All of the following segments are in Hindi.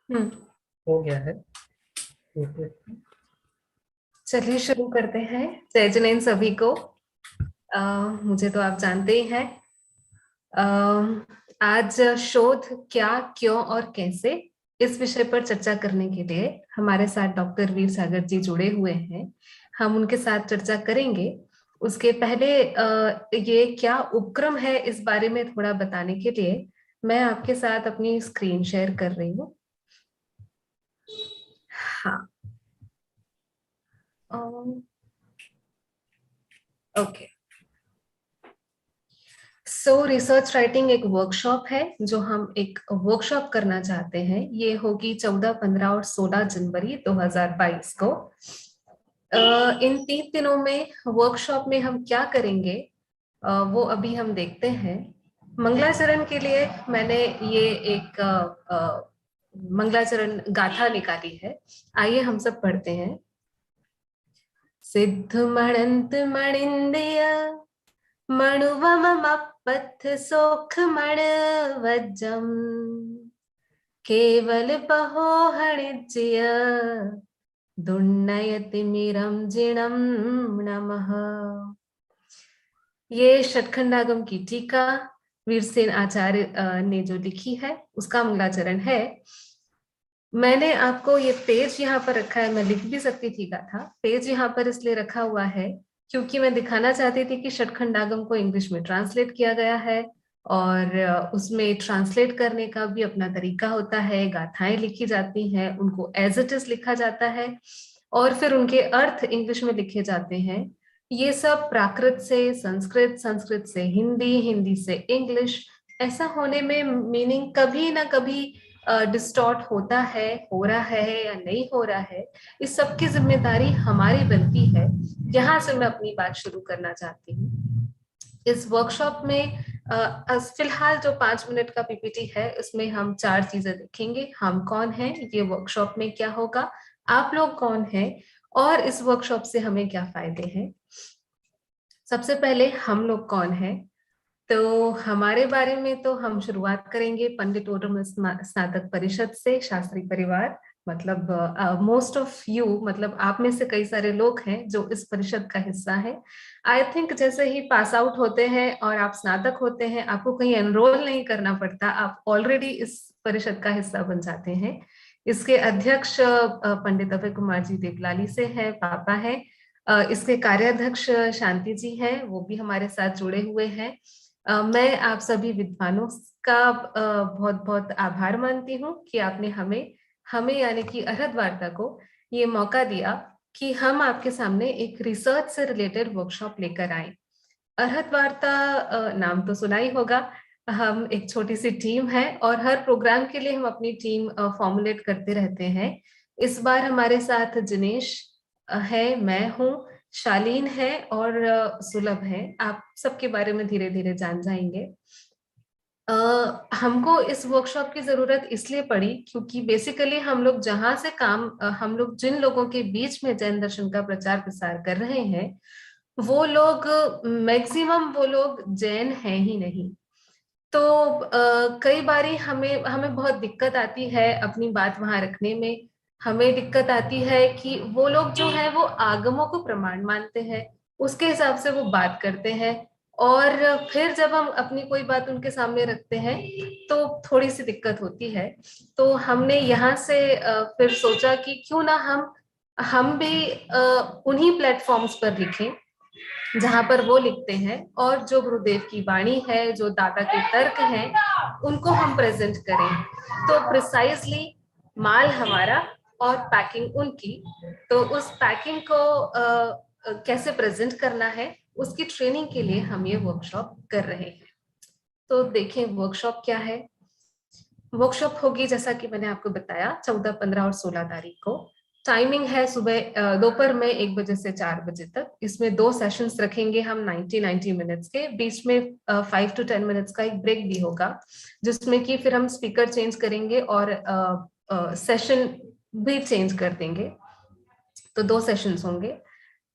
हम्म। हो गया है। चलिए शुरू करते हैं। जय जिनेन सभी को। अ, मुझे तो आप जानते ही हैं। अ, आज शोध क्या, क्यों और कैसे, इस विषय पर चर्चा करने के लिए हमारे साथ डॉक्टर वीर सागर जी जुड़े हुए हैं। हम उनके साथ चर्चा करेंगे। उसके पहले ये क्या उपक्रम है इस बारे में थोड़ा बताने के लिए मैं आपके साथ अपनी स्क्रीन शेयर कर रही हूँ। हाँ। ओके। सो रिसर्च राइटिंग एक वर्कशॉप है जो हम एक वर्कशॉप करना चाहते हैं। ये होगी 14, 15 और 16 जनवरी 2022 को। इन 3 दिनों में वर्कशॉप में हम क्या करेंगे वो अभी हम देखते हैं। मंगलाचरण के लिए मैंने ये एक मंगलाचरण गाथा निकाली है। आइए हम सब पढ़ते हैं। सिद्ध मणंत मणिंदय मणुवमपथ सोख मण वज्जम केवल पहो हणिज्य दुन्नयतिमिरं जिणं नमः। ये षटखंडागम की टीका वीरसेन आचार्य ने जो लिखी है उसका मंगलाचरण है। मैंने आपको ये पेज यहाँ पर रखा है, मैं लिख भी सकती थी गाथा। पेज यहाँ पर इसलिए रखा हुआ है क्योंकि मैं दिखाना चाहती थी कि षटखंडागम को इंग्लिश में ट्रांसलेट किया गया है और उसमें ट्रांसलेट करने का भी अपना तरीका होता है। गाथाएं लिखी जाती हैं, उनको एज इट इज लिखा जाता है और फिर उनके अर्थ इंग्लिश में लिखे जाते हैं। ये सब प्राकृत से संस्कृत, संस्कृत से हिंदी, हिंदी से इंग्लिश, ऐसा होने में मीनिंग कभी ना कभी डिस्टॉर्ट होता है, हो रहा है या नहीं हो रहा है। इस सब की जिम्मेदारी हमारी बनती है। यहाँ से मैं अपनी बात शुरू करना चाहती हूँ। इस वर्कशॉप में फिलहाल जो 5 मिनट का पीपीटी है उसमें हम 4 चीजें देखेंगे। हम कौन हैं, ये वर्कशॉप में क्या होगा, आप लोग कौन हैं और इस वर्कशॉप से हमें क्या फायदे हैं। सबसे पहले हम लोग कौन हैं। तो हमारे बारे में तो हम शुरुआत करेंगे पंडित ओडम स्नातक परिषद से, शास्त्री परिवार। मतलब मोस्ट ऑफ यू, मतलब आप में से कई सारे लोग हैं जो इस परिषद का हिस्सा है। आई थिंक जैसे ही पास आउट होते हैं और आप स्नातक होते हैं, आपको कहीं एनरोल नहीं करना पड़ता, आप ऑलरेडी इस परिषद का हिस्सा बन जाते हैं। इसके अध्यक्ष पंडित अभय कुमार जी देवलाली से है, पापा है। इसके कार्याध्यक्ष शांति जी हैं, वो भी हमारे साथ जुड़े हुए हैं। मैं आप सभी विद्वानों का बहुत बहुत आभार मानती हूँ कि आपने हमें हमें यानी कि अरहत वार्ता को ये मौका दिया कि हम आपके सामने एक रिसर्च से रिलेटेड वर्कशॉप लेकर आए। अरहत वार्ता नाम तो सुना ही होगा। हम एक छोटी सी टीम है और हर प्रोग्राम के लिए हम अपनी टीम फॉर्मुलेट करते रहते हैं। इस बार हमारे साथ जिनेश है, मैं हूँ, शालीन है और सुलभ है। आप सबके बारे में धीरे धीरे जान जाएंगे। हमको इस वर्कशॉप की जरूरत इसलिए पड़ी क्योंकि बेसिकली हम लोग जहां से काम हम लोग जिन लोगों के बीच में जैन दर्शन का प्रचार प्रसार कर रहे हैं वो लोग, मैक्सिमम वो लोग जैन हैं ही नहीं। तो कई बारी हमें हमें बहुत दिक्कत आती है अपनी बात वहां रखने में। हमें दिक्कत आती है कि वो लोग जो है वो आगमों को प्रमाण मानते हैं, उसके हिसाब से वो बात करते हैं और फिर जब हम अपनी कोई बात उनके सामने रखते हैं तो थोड़ी सी दिक्कत होती है। तो हमने यहाँ से फिर सोचा कि क्यों ना हम भी उन्हीं प्लेटफॉर्म्स पर लिखें जहां पर वो लिखते हैं और जो गुरुदेव की वाणी है, जो दादा के तर्क हैं, उनको हम प्रेजेंट करें। तो प्रिसाइजली माल हमारा और पैकिंग उनकी। तो उस पैकिंग को कैसे प्रेजेंट करना है उसकी ट्रेनिंग के लिए हम ये वर्कशॉप कर रहे हैं। तो देखें वर्कशॉप क्या है। वर्कशॉप होगी जैसा कि मैंने आपको बताया 14, 15 और 16 तारीख को। टाइमिंग है सुबह दोपहर में 1 बजे से 4 बजे तक। इसमें 2 सेशंस रखेंगे हम 90 मिनट्स के। बीच में 5 to 10 मिनट्स का एक ब्रेक भी होगा जिसमें कि फिर हम स्पीकर चेंज करेंगे और सेशन भी चेंज कर देंगे। तो 2 सेशंस होंगे।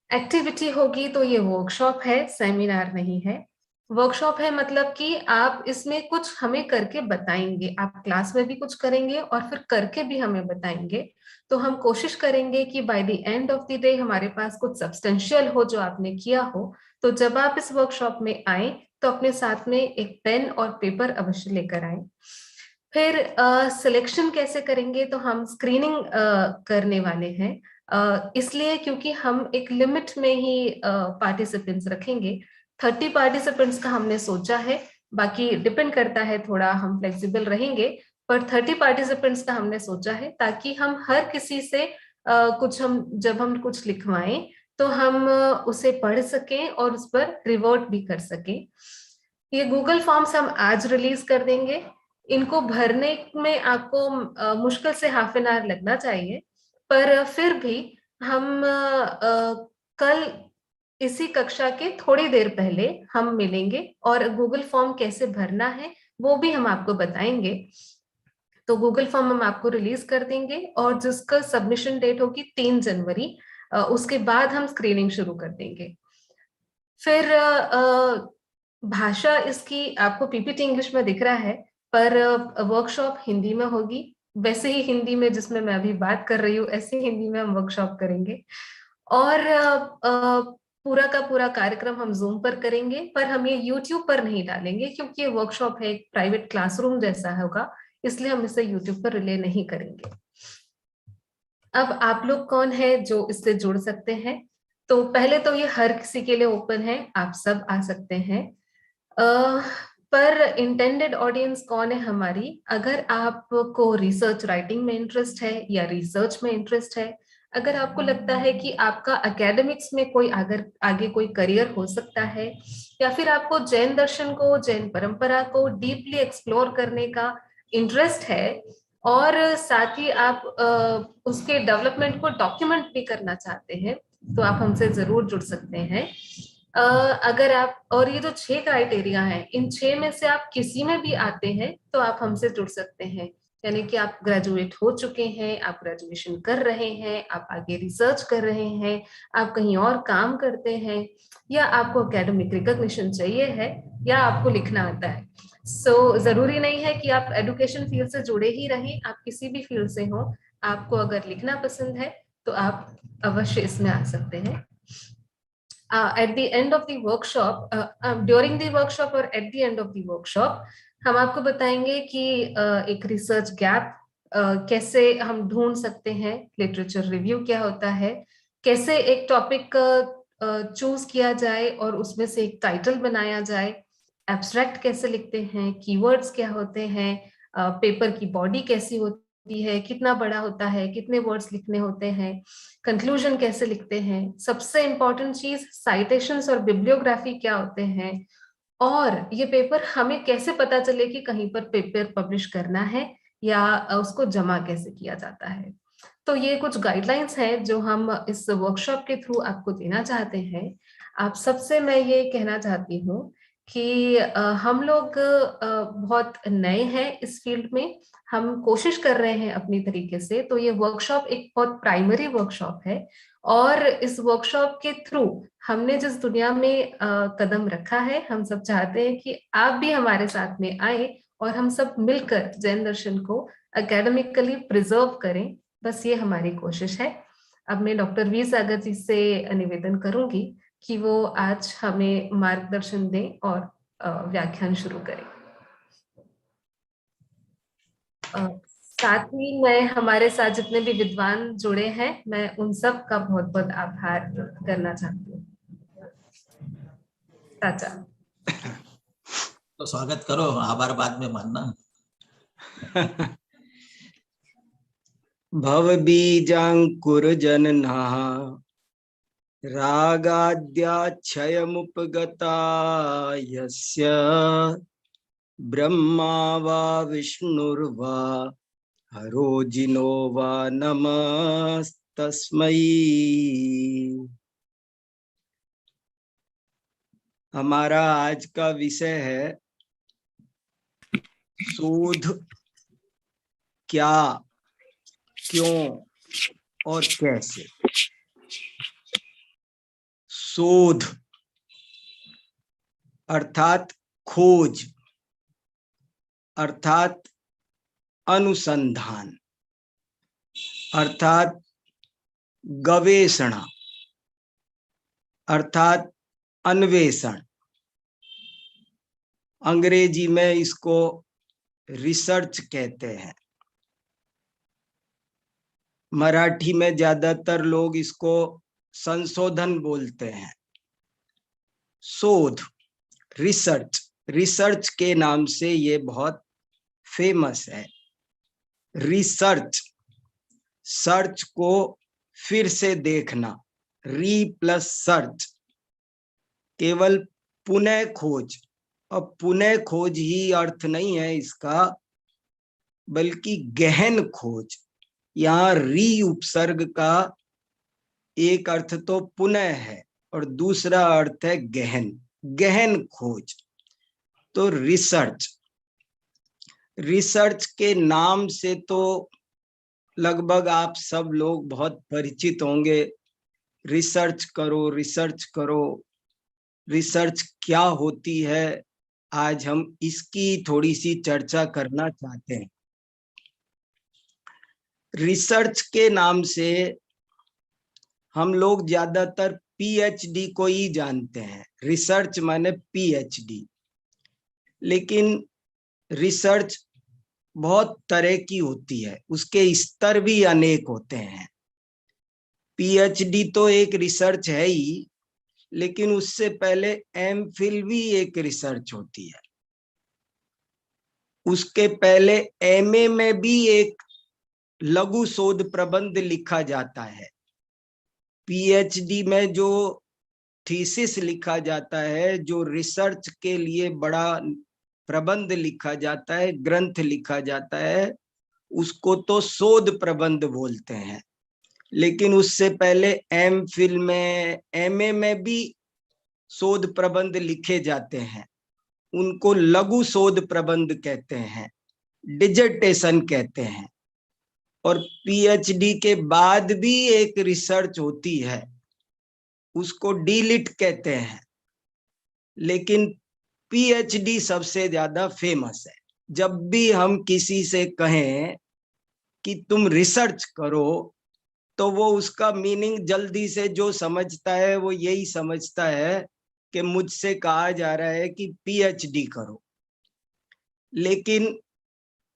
एक्टिविटी होगी तो ये वर्कशॉप है, सेमिनार नहीं है। वर्कशॉप है मतलब कि आप इसमें कुछ हमें करके बताएंगे, आप क्लास में भी कुछ करेंगे और फिर करके भी हमें बताएंगे। तो हम कोशिश करेंगे कि by the end of the day हमारे पास कुछ सब्सटेंशियल हो जो आपने किया हो। तो जब आप इस वर्कशॉप में आए तो अपने साथ में एक पेन और पेपर अवश्य लेकर आए। फिर सिलेक्शन कैसे करेंगे, तो हम स्क्रीनिंग करने वाले हैं, इसलिए क्योंकि हम एक लिमिट में ही पार्टिसिपेंट्स रखेंगे। 30 पार्टिसिपेंट्स का हमने सोचा है, बाकी डिपेंड करता है, थोड़ा हम फ्लेक्सिबल रहेंगे, पर 30 पार्टिसिपेंट्स का हमने सोचा है ताकि हम हर किसी से कुछ, हम जब हम कुछ लिखवाएं तो हम उसे पढ़ सकें और उस पर रिवर्ट भी कर सकें। ये गूगल फॉर्म्स हम आज रिलीज कर देंगे। इनको भरने में आपको मुश्किल से हाफ एन आवर लगना चाहिए, पर फिर भी हम कल इसी कक्षा के थोड़ी देर पहले हम मिलेंगे और गूगल फॉर्म कैसे भरना है वो भी हम आपको बताएंगे। तो गूगल फॉर्म हम आपको रिलीज कर देंगे और जिसका सबमिशन डेट होगी 3 जनवरी, उसके बाद हम स्क्रीनिंग शुरू कर देंगे। फिर भाषा इसकी आपको पीपीटी इंग्लिश में दिख रहा है, पर वर्कशॉप हिंदी में होगी। वैसे ही हिंदी में जिसमें मैं अभी बात कर रही हूँ, ऐसे हिंदी में हम वर्कशॉप करेंगे। और पूरा का पूरा कार्यक्रम हम जूम पर करेंगे, पर हम ये यूट्यूब पर नहीं डालेंगे क्योंकि ये वर्कशॉप है, एक प्राइवेट क्लासरूम जैसा होगा, इसलिए हम इसे यूट्यूब पर रिले नहीं करेंगे। अब आप लोग कौन है जो इससे जुड़ सकते हैं? तो पहले तो ये हर किसी के लिए ओपन है, आप सब आ सकते हैं। पर इंटेंडेड ऑडियंस कौन है हमारी? अगर आपको रिसर्च राइटिंग में इंटरेस्ट है या रिसर्च में इंटरेस्ट है, अगर आपको लगता है कि आपका एकेडमिक्स में कोई अगर आगे कोई करियर हो सकता है, या फिर आपको जैन दर्शन को, जैन परंपरा को डीपली एक्सप्लोर करने का इंटरेस्ट है, और साथ ही आप उसके डेवलपमेंट को डॉक्यूमेंट भी करना चाहते हैं, तो आप हमसे जरूर जुड़ सकते हैं। अगर आप, और ये जो 6 क्राइटेरिया हैं, इन 6 में से आप किसी में भी आते हैं तो आप हमसे जुड़ सकते हैं। यानी कि आप ग्रेजुएट हो चुके हैं, आप ग्रेजुएशन कर रहे हैं, आप आगे रिसर्च कर रहे हैं, आप कहीं और काम करते हैं, या आपको एकेडमिक रिकॉग्निशन चाहिए है, या आपको लिखना आता है। जरूरी नहीं है कि आप एजुकेशन फील्ड से जुड़े ही रहें, आप किसी भी फील्ड से हो। आपको अगर लिखना पसंद है तो आप अवश्य इसमें आ सकते हैं। At the end of the workshop, during the workshop और at the end of the workshop, हम आपको बताएंगे कि एक रिसर्च गैप कैसे हम ढूंढ सकते हैं, लिटरेचर रिव्यू क्या होता है, कैसे एक टॉपिक चूज किया जाए और उसमें से एक टाइटल बनाया जाए, एब्स्ट्रैक्ट कैसे लिखते हैं, कीवर्ड्स क्या होते हैं, पेपर की बॉडी कैसी होती है, कितना बड़ा होता है, कितने वर्ड्स लिखने होते हैं, कंक्लूजन कैसे लिखते हैं, सबसे इंपॉर्टेंट चीज साइटेशंस और बिब्लियोग्राफी क्या होते हैं, और ये पेपर हमें कैसे पता चले कि कहीं पर पेपर पब्लिश करना है या उसको जमा कैसे किया जाता है। तो ये कुछ गाइडलाइंस हैं जो हम इस वर्कशॉप के थ्रू आपको देना चाहते हैं। आप सबसे मैं ये कहना चाहती हूँ कि हम लोग बहुत नए हैं इस फील्ड में, हम कोशिश कर रहे हैं अपनी तरीके से। तो ये वर्कशॉप एक बहुत प्राइमरी वर्कशॉप है, और इस वर्कशॉप के थ्रू हमने जिस दुनिया में कदम रखा है, हम सब चाहते हैं कि आप भी हमारे साथ में आए और हम सब मिलकर जैन दर्शन को एकेडमिकली प्रिजर्व करें। बस ये हमारी कोशिश है। अब मैं डॉक्टर वी सागर जी से निवेदन करूंगी कि वो आज हमें मार्गदर्शन दें और व्याख्यान शुरू करें। साथ ही मैं, हमारे साथ जितने भी विद्वान जुड़े हैं, मैं उन सब का बहुत बहुत आभार करना चाहती हूँ। चाचा तो स्वागत करो, आभार बाद में मानना। भव बीजांकुरजननः रागाद्याक्षयमुपगता यस्य ब्रह्मा वा विष्णुर्वा हरोजिनो वा नमस्तस्मै। हमारा आज का विषय है शोध क्या, क्यों और कैसे। शोध अर्थात खोज, अर्थात अनुसंधान, अर्थात गवेषणा, अर्थात अन्वेषण। अंग्रेजी में इसको रिसर्च कहते हैं। मराठी में ज्यादातर लोग इसको संशोधन बोलते हैं। शोध, रिसर्च, रिसर्च के नाम से ये बहुत फेमस है। रिसर्च, सर्च को फिर से देखना, री प्लस सर्च, केवल पुनः खोज। अब पुनः खोज ही अर्थ नहीं है इसका, बल्कि गहन खोज। यहाँ री उपसर्ग का एक अर्थ तो पुनः है और दूसरा अर्थ है गहन, गहन खोज। तो रिसर्च, रिसर्च के नाम से तो लगभग आप सब लोग बहुत परिचित होंगे। रिसर्च करो, रिसर्च करो। रिसर्च क्या होती है, आज हम इसकी थोड़ी सी चर्चा करना चाहते हैं। रिसर्च के नाम से हम लोग ज्यादातर पीएचडी को ही जानते हैं। रिसर्च माने पीएचडी। लेकिन रिसर्च बहुत तरह की होती है, उसके स्तर भी अनेक होते हैं। पीएचडी तो एक रिसर्च है ही, लेकिन उससे पहले एमफिल भी एक रिसर्च होती है। उसके पहले एमए में भी एक लघु शोध प्रबंध लिखा जाता है। पीएचडी में जो थीसिस लिखा जाता है, जो रिसर्च के लिए बड़ा प्रबंध लिखा जाता है, ग्रंथ लिखा जाता है, उसको तो शोध प्रबंध बोलते हैं। लेकिन उससे पहले एमफिल में, एमए में भी शोध प्रबंध लिखे जाते हैं, उनको लघु शोध प्रबंध कहते हैं, डिजर्टेशन कहते हैं। और पीएचडी के बाद भी एक रिसर्च होती है, उसको डीलिट कहते हैं। लेकिन पीएचडी सबसे ज्यादा फेमस है। जब भी हम किसी से कहें कि तुम रिसर्च करो, तो वो उसका मीनिंग जल्दी से जो समझता है वो यही समझता है कि मुझसे कहा जा रहा है कि पीएचडी करो। लेकिन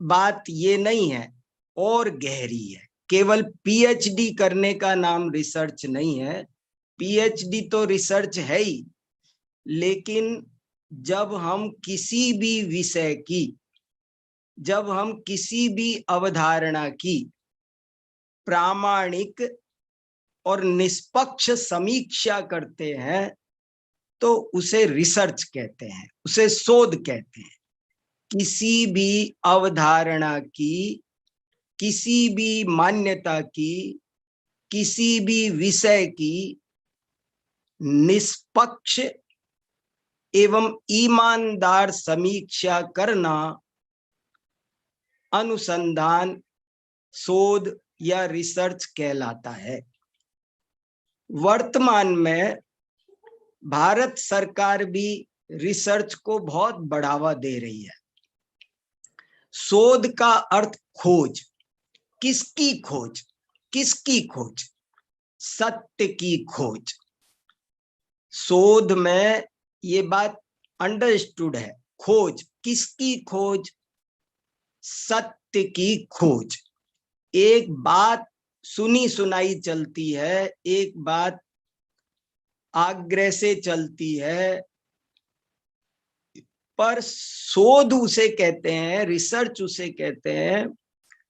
बात ये नहीं है, और गहरी है। केवल पीएचडी करने का नाम रिसर्च नहीं है। पीएचडी तो रिसर्च है ही, लेकिन जब हम किसी भी विषय की, जब हम किसी भी अवधारणा की प्रामाणिक और निष्पक्ष समीक्षा करते हैं, तो उसे रिसर्च कहते हैं, उसे शोध कहते हैं। किसी भी अवधारणा की, किसी भी मान्यता की, किसी भी विषय की निष्पक्ष एवं ईमानदार समीक्षा करना अनुसंधान, शोध या रिसर्च कहलाता है। वर्तमान में भारत सरकार भी रिसर्च को बहुत बढ़ावा दे रही है। शोध का अर्थ खोज। किसकी खोज? किसकी खोज? सत्य की खोज। शोध में ये बात अंडरस्टूड है। खोज, किसकी खोज? सत्य की खोज। एक बात सुनी सुनाई चलती है, एक बात आग्रह से चलती है, पर शोध उसे कहते हैं, रिसर्च उसे कहते हैं,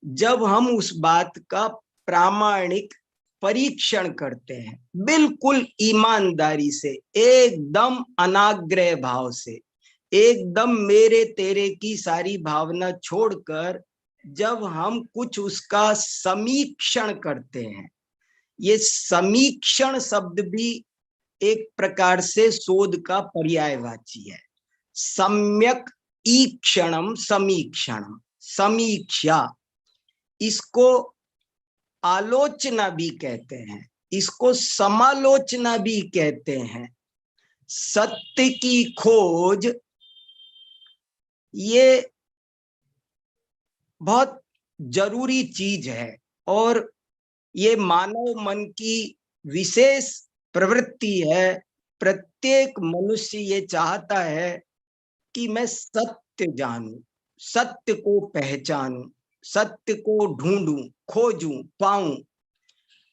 जब हम उस बात का प्रामाणिक परीक्षण करते हैं, बिल्कुल ईमानदारी से, एकदम अनाग्रह भाव से, एकदम मेरे तेरे की सारी भावना छोड़कर जब हम कुछ उसका समीक्षण करते हैं। ये समीक्षण शब्द भी एक प्रकार से शोध का पर्यायवाची है। सम्यक ईक्षणम समीक्षणम, समीक्षा। इसको आलोचना भी कहते हैं, इसको समालोचना भी कहते हैं। सत्य की खोज ये बहुत जरूरी चीज है और ये मानव मन की विशेष प्रवृत्ति है। प्रत्येक मनुष्य ये चाहता है कि मैं सत्य जानूं, सत्य को पहचानूं, सत्य को ढूंढूं, खोजूं, पाऊं।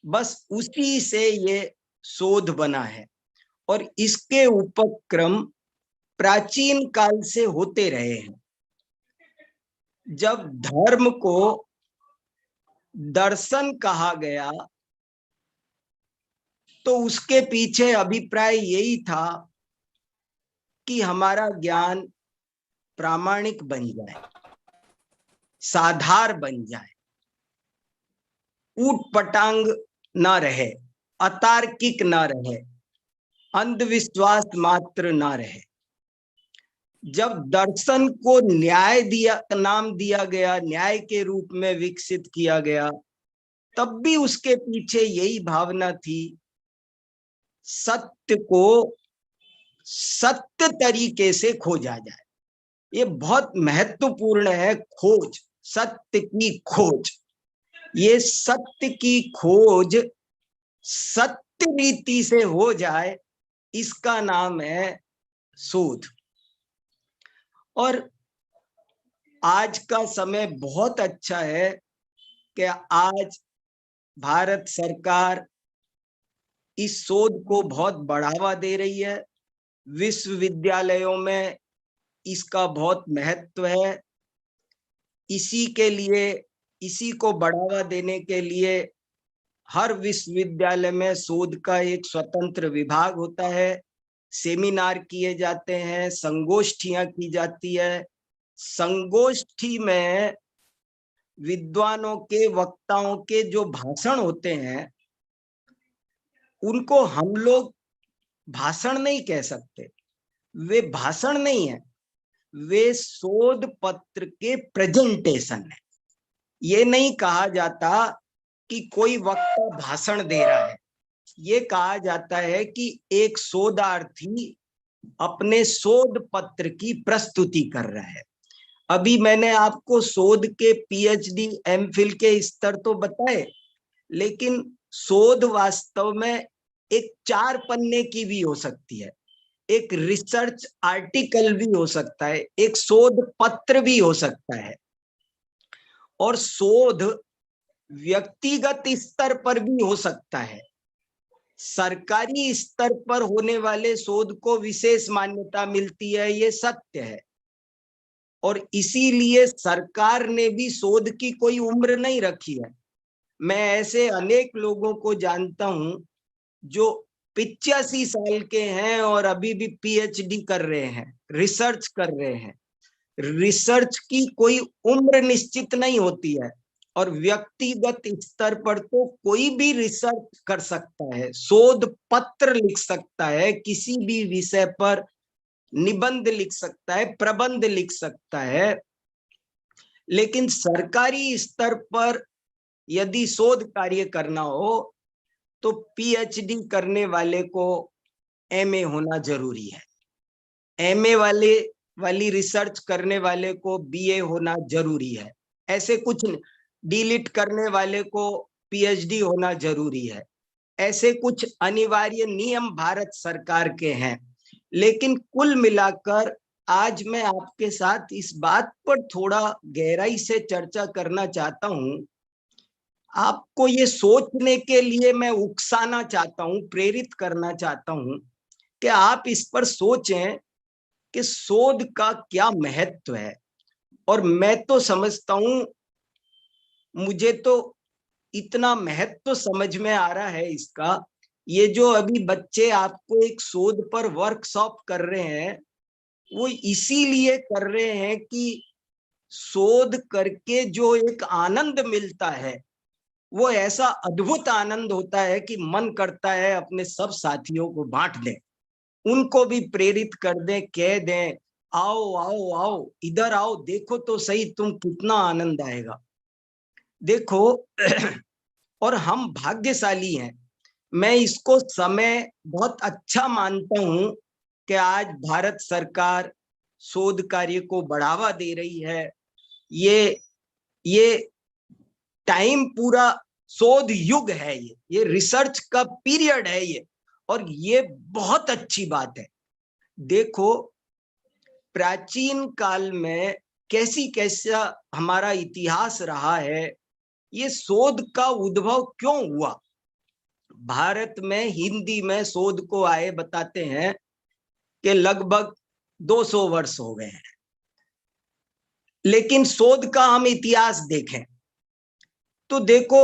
बस उसी से ये शोध बना है और इसके उपक्रम प्राचीन काल से होते रहे हैं। जब धर्म को दर्शन कहा गया तो उसके पीछे अभिप्राय यही था कि हमारा ज्ञान प्रामाणिक बन जाए, साधार बन जाए, ऊट पटांग ना रहे, अतार्किक ना रहे, अंधविश्वास मात्र ना रहे। जब दर्शन को न्याय नाम दिया गया, न्याय के रूप में विकसित किया गया, तब भी उसके पीछे यही भावना थी, सत्य को सत्य तरीके से खोजा जाए। ये बहुत महत्वपूर्ण है, खोज, सत्य की खोज। ये सत्य की खोज सत्य रीति से हो जाए, इसका नाम है शोध। और आज का समय बहुत अच्छा है कि आज भारत सरकार इस शोध को बहुत बढ़ावा दे रही है। विश्वविद्यालयों में इसका बहुत महत्व है। इसी के लिए, इसी को बढ़ावा देने के लिए हर विश्वविद्यालय में शोध का एक स्वतंत्र विभाग होता है। सेमिनार किए जाते हैं, संगोष्ठियां की जाती है। संगोष्ठी में विद्वानों के, वक्ताओं के जो भाषण होते हैं, उनको हम लोग भाषण नहीं कह सकते। वे भाषण नहीं है, वे शोध पत्र के प्रेजेंटेशन है। ये नहीं कहा जाता कि कोई वक्ता भाषण दे रहा है, ये कहा जाता है कि एक शोधार्थी अपने शोध पत्र की प्रस्तुति कर रहा है। अभी मैंने आपको शोध के पीएचडी, एमफिल के स्तर तो बताए, लेकिन शोध वास्तव में एक 4 पन्ने की भी हो सकती है, एक रिसर्च आर्टिकल भी हो सकता है, एक शोध पत्र भी हो सकता है। और शोध व्यक्तिगत स्तर पर भी हो सकता है। सरकारी स्तर पर होने वाले शोध को विशेष मान्यता मिलती है, ये सत्य है। और इसीलिए सरकार ने भी शोध की कोई उम्र नहीं रखी है। मैं ऐसे अनेक लोगों को जानता हूं जो 85 साल के हैं और अभी भी पीएचडी कर रहे हैं, रिसर्च कर रहे हैं। रिसर्च की कोई उम्र निश्चित नहीं होती है और व्यक्तिगत स्तर पर तो कोई भी रिसर्च कर सकता है, शोध पत्र लिख सकता है, किसी भी विषय पर निबंध लिख सकता है, प्रबंध लिख सकता है। लेकिन सरकारी स्तर पर यदि शोध कार्य करना हो तो पीएचडी करने वाले को एमए होना जरूरी है, एमए वाली रिसर्च करने वाले को बीए होना जरूरी है। ऐसे कुछ डीलिट करने वाले को पीएचडी होना जरूरी है। ऐसे कुछ अनिवार्य नियम भारत सरकार के हैं। लेकिन कुल मिलाकर आज मैं आपके साथ इस बात पर थोड़ा गहराई से चर्चा करना चाहता हूं। आपको ये सोचने के लिए मैं उकसाना चाहता हूं, प्रेरित करना चाहता हूं कि आप इस पर सोचें कि शोध का क्या महत्व है। और मैं तो समझता हूं, मुझे तो इतना महत्व समझ में आ रहा है इसका, ये जो अभी बच्चे आपको एक शोध पर वर्कशॉप कर रहे हैं, वो इसीलिए कर रहे हैं कि शोध करके जो एक आनंद मिलता है, वो ऐसा अद्भुत आनंद होता है कि मन करता है अपने सब साथियों को बांट दें, उनको भी प्रेरित कर दें, कह दें आओ आओ आओ, इधर आओ, देखो तो सही तुम कितना आनंद आएगा। देखो और हम भाग्यशाली हैं। मैं इसको समय बहुत अच्छा मानता हूं कि आज भारत सरकार शोध कार्य को बढ़ावा दे रही है। ये टाइम पूरा शोध युग है, ये रिसर्च का पीरियड है ये, और ये बहुत अच्छी बात है। देखो प्राचीन काल में कैसा हमारा इतिहास रहा है, ये शोध का उद्भव क्यों हुआ। भारत में हिंदी में शोध को आए बताते हैं कि लगभग 200 वर्ष हो गए हैं, लेकिन शोध का हम इतिहास देखें तो देखो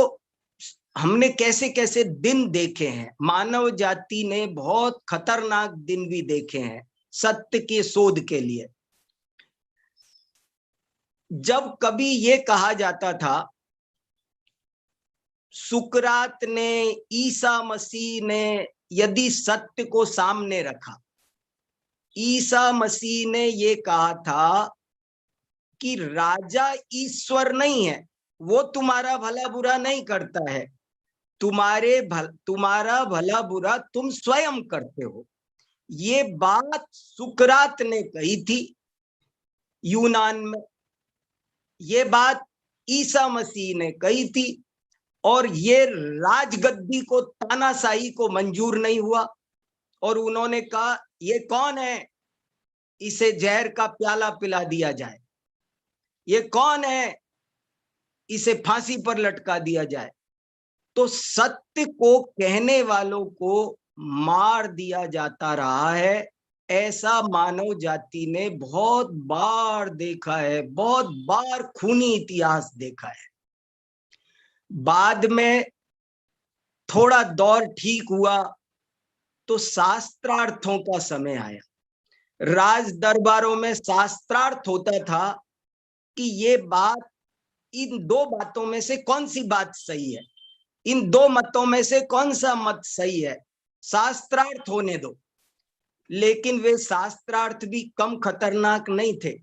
हमने कैसे कैसे दिन देखे हैं। मानव जाति ने बहुत खतरनाक दिन भी देखे हैं सत्य के शोध के लिए। जब कभी ये कहा जाता था, सुकरात ने, ईसा मसीह ने यदि सत्य को सामने रखा, ईसा मसीह ने ये कहा था कि राजा ईश्वर नहीं है, वो तुम्हारा भला बुरा नहीं करता है, तुम्हारा भला बुरा तुम स्वयं करते हो। ये बात सुकरात ने कही थी यूनान में, ये बात ईसा मसीह ने कही थी, और ये राजगद्दी को, तानाशाही को मंजूर नहीं हुआ, और उन्होंने कहा ये कौन है, इसे जहर का प्याला पिला दिया जाए, ये कौन है, इसे फांसी पर लटका दिया जाए। तो सत्य को कहने वालों को मार दिया जाता रहा है। ऐसा मानव जाति ने बहुत बार देखा है, बहुत बार खूनी इतिहास देखा है। बाद में थोड़ा दौर ठीक हुआ तो शास्त्रार्थों का समय आया। राज दरबारों में शास्त्रार्थ होता था कि ये बात, इन दो बातों में से कौन सी बात सही है, इन दो मतों में से कौन सा मत सही है, शास्त्रार्थ होने दो। लेकिन वे शास्त्रार्थ भी कम खतरनाक नहीं थे,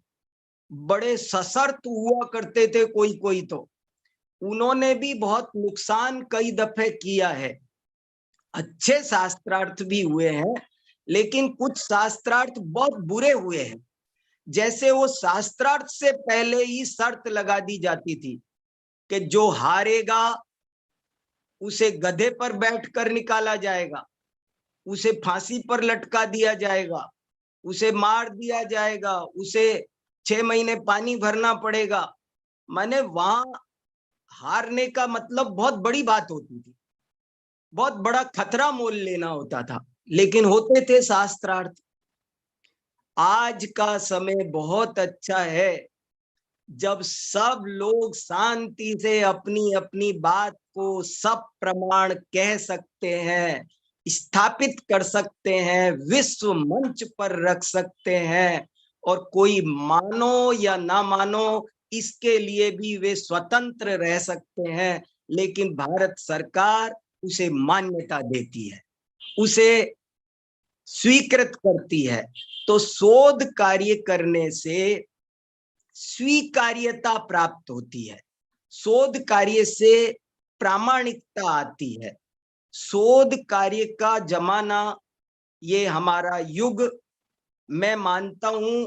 बड़े सशर्त हुआ करते थे कोई कोई, तो उन्होंने भी बहुत नुकसान कई दफे किया है। अच्छे शास्त्रार्थ भी हुए हैं, लेकिन कुछ शास्त्रार्थ बहुत बुरे हुए हैं। जैसे वो शास्त्रार्थ से पहले ही शर्त लगा दी जाती थी कि जो हारेगा उसे गधे पर बैठकर निकाला जाएगा, उसे फांसी पर लटका दिया जाएगा, उसे मार दिया जाएगा, उसे 6 महीने पानी भरना पड़ेगा। माने वहां हारने का मतलब बहुत बड़ी बात होती थी, बहुत बड़ा खतरा मोल लेना होता था, लेकिन होते थे शास्त्रार्थ। आज का समय बहुत अच्छा है, जब सब लोग शांति से अपनी अपनी बात को सब प्रमाण कह सकते हैं, स्थापित कर सकते हैं, विश्व मंच पर रख सकते हैं, और कोई मानो या ना मानो इसके लिए भी वे स्वतंत्र रह सकते हैं। लेकिन भारत सरकार उसे मान्यता देती है, उसे स्वीकृत करती है। तो शोध कार्य करने से स्वीकार्यता प्राप्त होती है, शोध कार्य से प्रामाणिकता आती है। शोध कार्य का जमाना, ये हमारा युग, मैं मानता हूं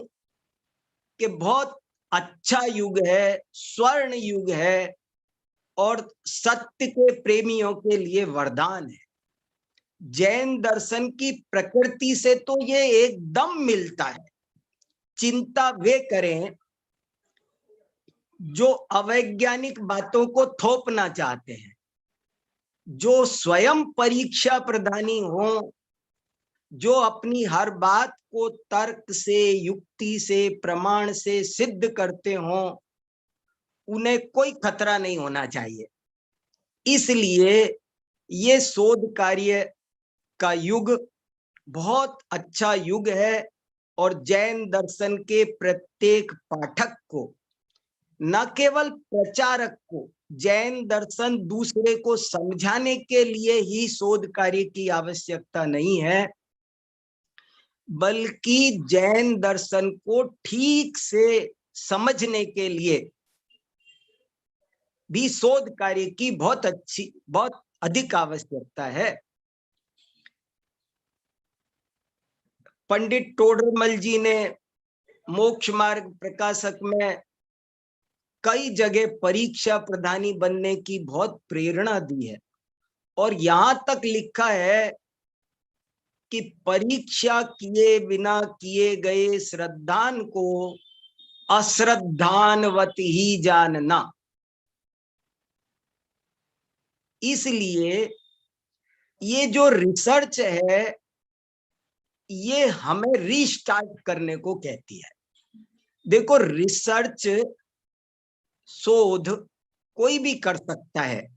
कि बहुत अच्छा युग है, स्वर्ण युग है, और सत्य के प्रेमियों के लिए वरदान है। जैन दर्शन की प्रकृति से तो ये एकदम मिलता है। चिंता वे करें जो अवैज्ञानिक बातों को थोपना चाहते हैं, जो स्वयं परीक्षा प्रधानी हो, जो अपनी हर बात को तर्क से, युक्ति से, प्रमाण से सिद्ध करते हो, उन्हें कोई खतरा नहीं होना चाहिए। इसलिए ये शोध कार्य का युग बहुत अच्छा युग है, और जैन दर्शन के प्रत्येक पाठक को, न केवल प्रचारक को, जैन दर्शन दूसरे को समझाने के लिए ही शोध कार्य की आवश्यकता नहीं है, बल्कि जैन दर्शन को ठीक से समझने के लिए भी शोध कार्य की बहुत अधिक आवश्यकता है। पंडित टोडरमल जी ने मोक्ष मार्ग प्रकाशक में कई जगह परीक्षा प्रधानी बनने की बहुत प्रेरणा दी है, और यहां तक लिखा है कि परीक्षा किए बिना किए गए श्रद्धान को अश्रद्धानवत ही जानना। इसलिए ये जो रिसर्च है ये हमें रीस्टार्ट करने को कहती है। देखो, रिसर्च शोध कोई भी कर सकता है,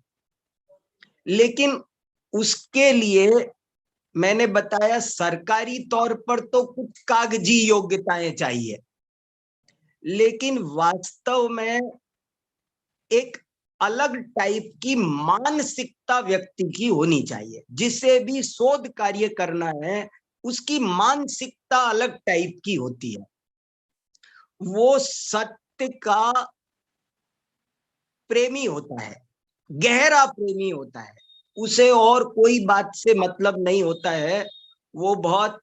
लेकिन उसके लिए मैंने बताया सरकारी तौर पर तो कुछ कागजी योग्यताएं चाहिए, लेकिन वास्तव में एक अलग टाइप की मानसिकता व्यक्ति की होनी चाहिए। जिसे भी शोध कार्य करना है उसकी मानसिकता अलग टाइप की होती है। वो सत्य का प्रेमी होता है, गहरा प्रेमी होता है, उसे और कोई बात से मतलब नहीं होता है। वो बहुत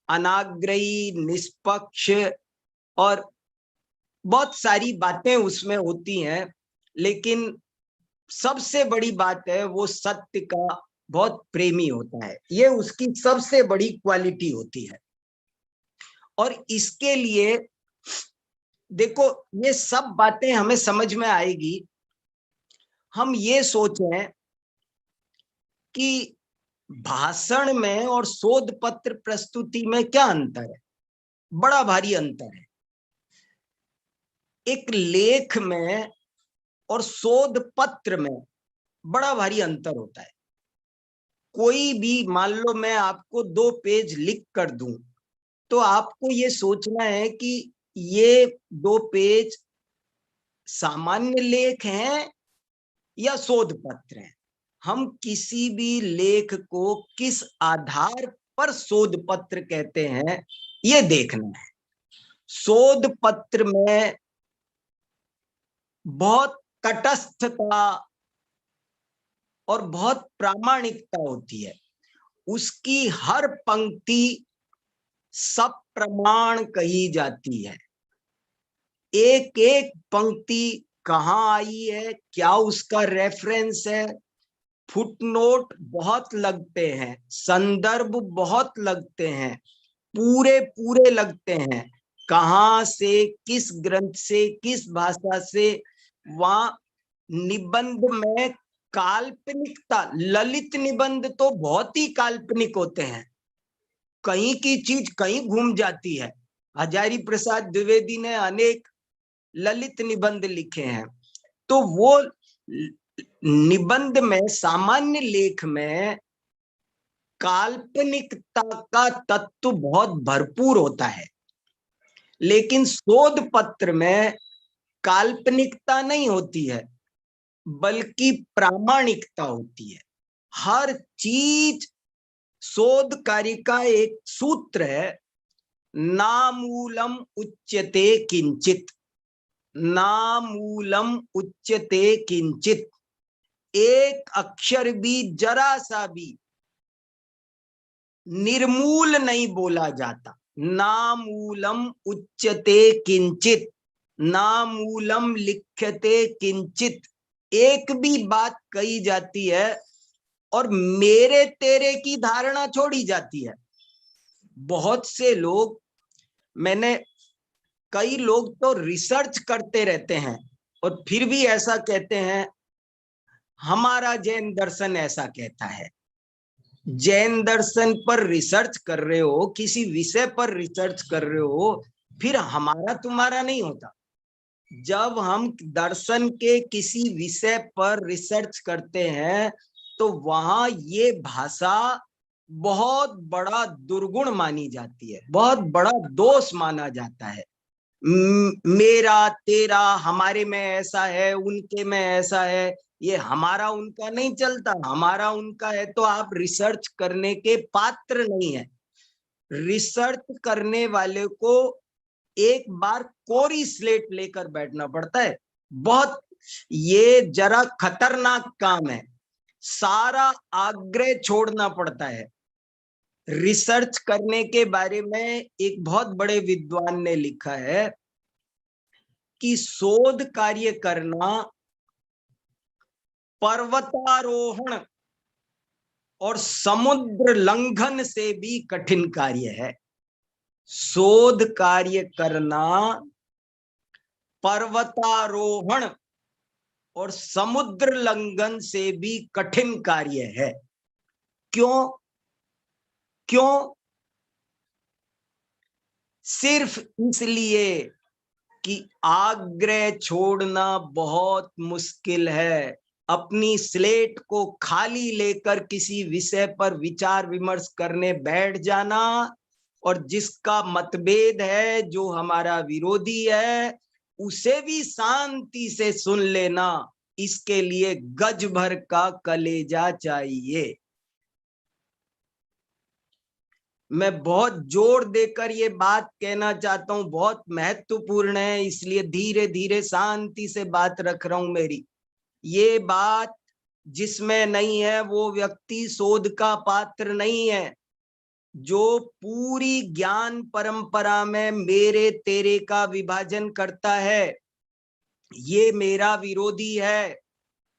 अनाग्रही, निष्पक्ष और बहुत सारी बातें उसमें होती हैं, लेकिन सबसे बड़ी बात है वो सत्य का बहुत प्रेमी होता है। ये उसकी सबसे बड़ी क्वालिटी होती है। और इसके लिए देखो, ये सब बातें हमें समझ में आएगी। हम ये सोचें कि भाषण में और शोध पत्र प्रस्तुति में क्या अंतर है। बड़ा भारी अंतर है। एक लेख में और शोध पत्र में बड़ा भारी अंतर होता है। कोई भी, मान लो मैं आपको 2 पेज लिख कर दूं, तो आपको ये सोचना है कि ये 2 पेज सामान्य लेख हैं या शोध पत्र हैं। हम किसी भी लेख को किस आधार पर शोध पत्र कहते हैं ये देखना है। शोध पत्र में बहुत तटस्थता और बहुत प्रामाणिकता होती है। उसकी हर पंक्ति सब प्रमाण कही जाती है। एक एक पंक्ति कहाँ आई है, क्या उसका रेफरेंस है, फुटनोट बहुत लगते हैं, संदर्भ बहुत लगते हैं, पूरे पूरे लगते हैं। कहाँ से, किस ग्रंथ से, किस भाषा से। वहां निबंध में काल्पनिकता, ललित निबंध तो बहुत ही काल्पनिक होते हैं। कहीं की चीज कहीं घूम जाती है। हजारी प्रसाद द्विवेदी ने अनेक ललित निबंध लिखे हैं। तो वो निबंध में, सामान्य लेख में काल्पनिकता का तत्व बहुत भरपूर होता है, लेकिन शोध पत्र में काल्पनिकता नहीं होती है, बल्कि प्रामाणिकता होती है। हर चीज, शोध कार्य का एक सूत्र है, नामूलम उच्यते किंचित। नामूलम उच्यते किंचित। एक अक्षर भी, जरा सा भी निर्मूल नहीं बोला जाता। नामूलम उच्यते किंचित, नामूलम लिख्यते किंचित। एक भी बात कही जाती है और मेरे तेरे की धारणा छोड़ी जाती है। बहुत से लोग, मैंने कई लोग तो रिसर्च करते रहते हैं और फिर भी ऐसा कहते हैं हमारा जैन दर्शन ऐसा कहता है। जैन दर्शन पर रिसर्च कर रहे हो, किसी विषय पर रिसर्च कर रहे हो, फिर हमारा तुम्हारा नहीं होता। जब हम दर्शन के किसी विषय पर रिसर्च करते हैं तो वहां ये भाषा बहुत बड़ा दुर्गुण मानी जाती है, बहुत बड़ा दोष माना जाता है। मेरा तेरा, हमारे में ऐसा है, उनके में ऐसा है, ये हमारा उनका नहीं चलता। हमारा उनका है तो आप रिसर्च करने के पात्र नहीं है। रिसर्च करने वाले को एक बार कोरी स्लेट लेकर बैठना पड़ता है। बहुत, ये जरा खतरनाक काम है। सारा आग्रह छोड़ना पड़ता है। रिसर्च करने के बारे में एक बहुत बड़े विद्वान ने लिखा है कि शोध कार्य करना पर्वतारोहण और समुद्र लंघन से भी कठिन कार्य है। शोध कार्य करना पर्वतारोहण और समुद्र लंघन से भी कठिन कार्य है। क्यों? सिर्फ इसलिए कि आग्रह छोड़ना बहुत मुश्किल है। अपनी स्लेट को खाली लेकर किसी विषय पर विचार विमर्श करने बैठ जाना और जिसका मतभेद है, जो हमारा विरोधी है, उसे भी शांति से सुन लेना, इसके लिए गज भर का कलेजा चाहिए। मैं बहुत जोर देकर ये बात कहना चाहता हूं, बहुत महत्वपूर्ण है, इसलिए धीरे धीरे शांति से बात रख रहा हूं। मेरी ये बात जिसमें नहीं है वो व्यक्ति शोध का पात्र नहीं है। जो पूरी ज्ञान परंपरा में मेरे तेरे का विभाजन करता है, ये मेरा विरोधी है,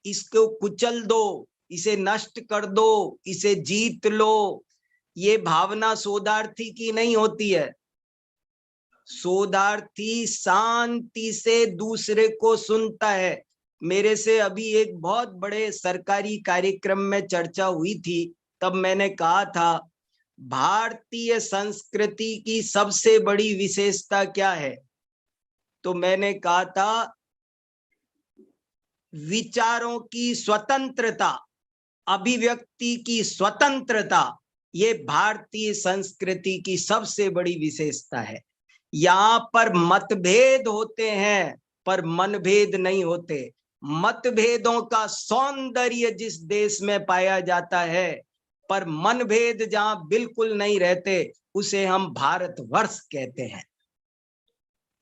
इसको कुचल दो, इसे नष्ट कर दो, इसे जीत लो, ये भावना शोधार्थी की नहीं होती है। शोधार्थी शांति से दूसरे को सुनता है। मेरे से अभी एक बहुत बड़े सरकारी कार्यक्रम में चर्चा हुई थी, तब मैंने कहा था भारतीय संस्कृति की सबसे बड़ी विशेषता क्या है? तो मैंने कहा था विचारों की स्वतंत्रता, अभिव्यक्ति की स्वतंत्रता, ये भारतीय संस्कृति की सबसे बड़ी विशेषता है। यहाँ पर मतभेद होते हैं पर मनभेद नहीं होते। मतभेदों का सौंदर्य जिस देश में पाया जाता है, पर मनभेद जहां बिल्कुल नहीं रहते, उसे हम भारतवर्ष कहते हैं।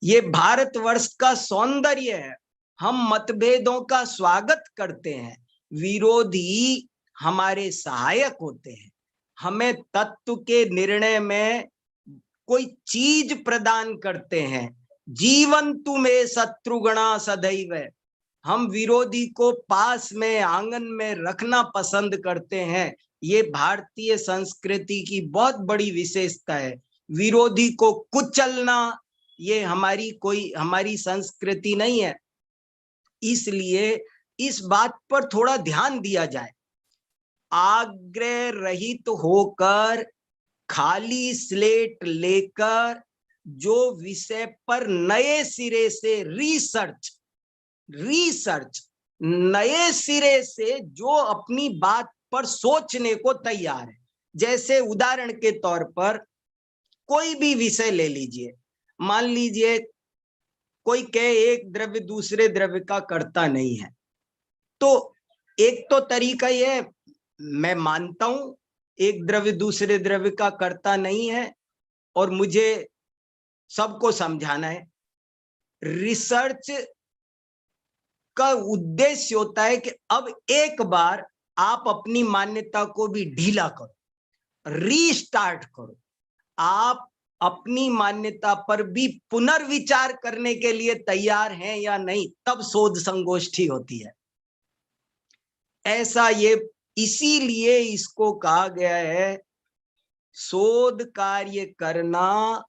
ये भारतवर्ष का सौंदर्य है। हम मतभेदों का स्वागत करते हैं, विरोधी हमारे सहायक होते हैं, हमें तत्व के निर्णय में कोई चीज प्रदान करते हैं। जीवन तुम्हें शत्रुगणा सदैव, हम विरोधी को पास में आंगन में रखना पसंद करते हैं। ये भारतीय संस्कृति की बहुत बड़ी विशेषता है। विरोधी को कुचलना ये हमारी संस्कृति नहीं है। इसलिए इस बात पर थोड़ा ध्यान दिया जाए। आग्रह रहित होकर, खाली स्लेट लेकर जो विषय पर नए सिरे से रिसर्च नए सिरे से जो अपनी बात पर सोचने को तैयार है। जैसे उदाहरण के तौर पर कोई भी विषय ले लीजिए, मान लीजिए कोई कहे एक द्रव्य दूसरे द्रव्य का कर्ता नहीं है, तो एक तो तरीका ये, मैं मानता हूं एक द्रव्य दूसरे द्रव्य का कर्ता नहीं है और मुझे सबको समझाना है। रिसर्च का उद्देश्य होता है कि अब एक बार आप अपनी मान्यता को भी ढीला करो, रीस्टार्ट करो। आप अपनी मान्यता पर भी पुनर्विचार करने के लिए तैयार हैं या नहीं, तब शोध संगोष्ठी होती है। ऐसा ये इसीलिए इसको कहा गया है शोध कार्य करना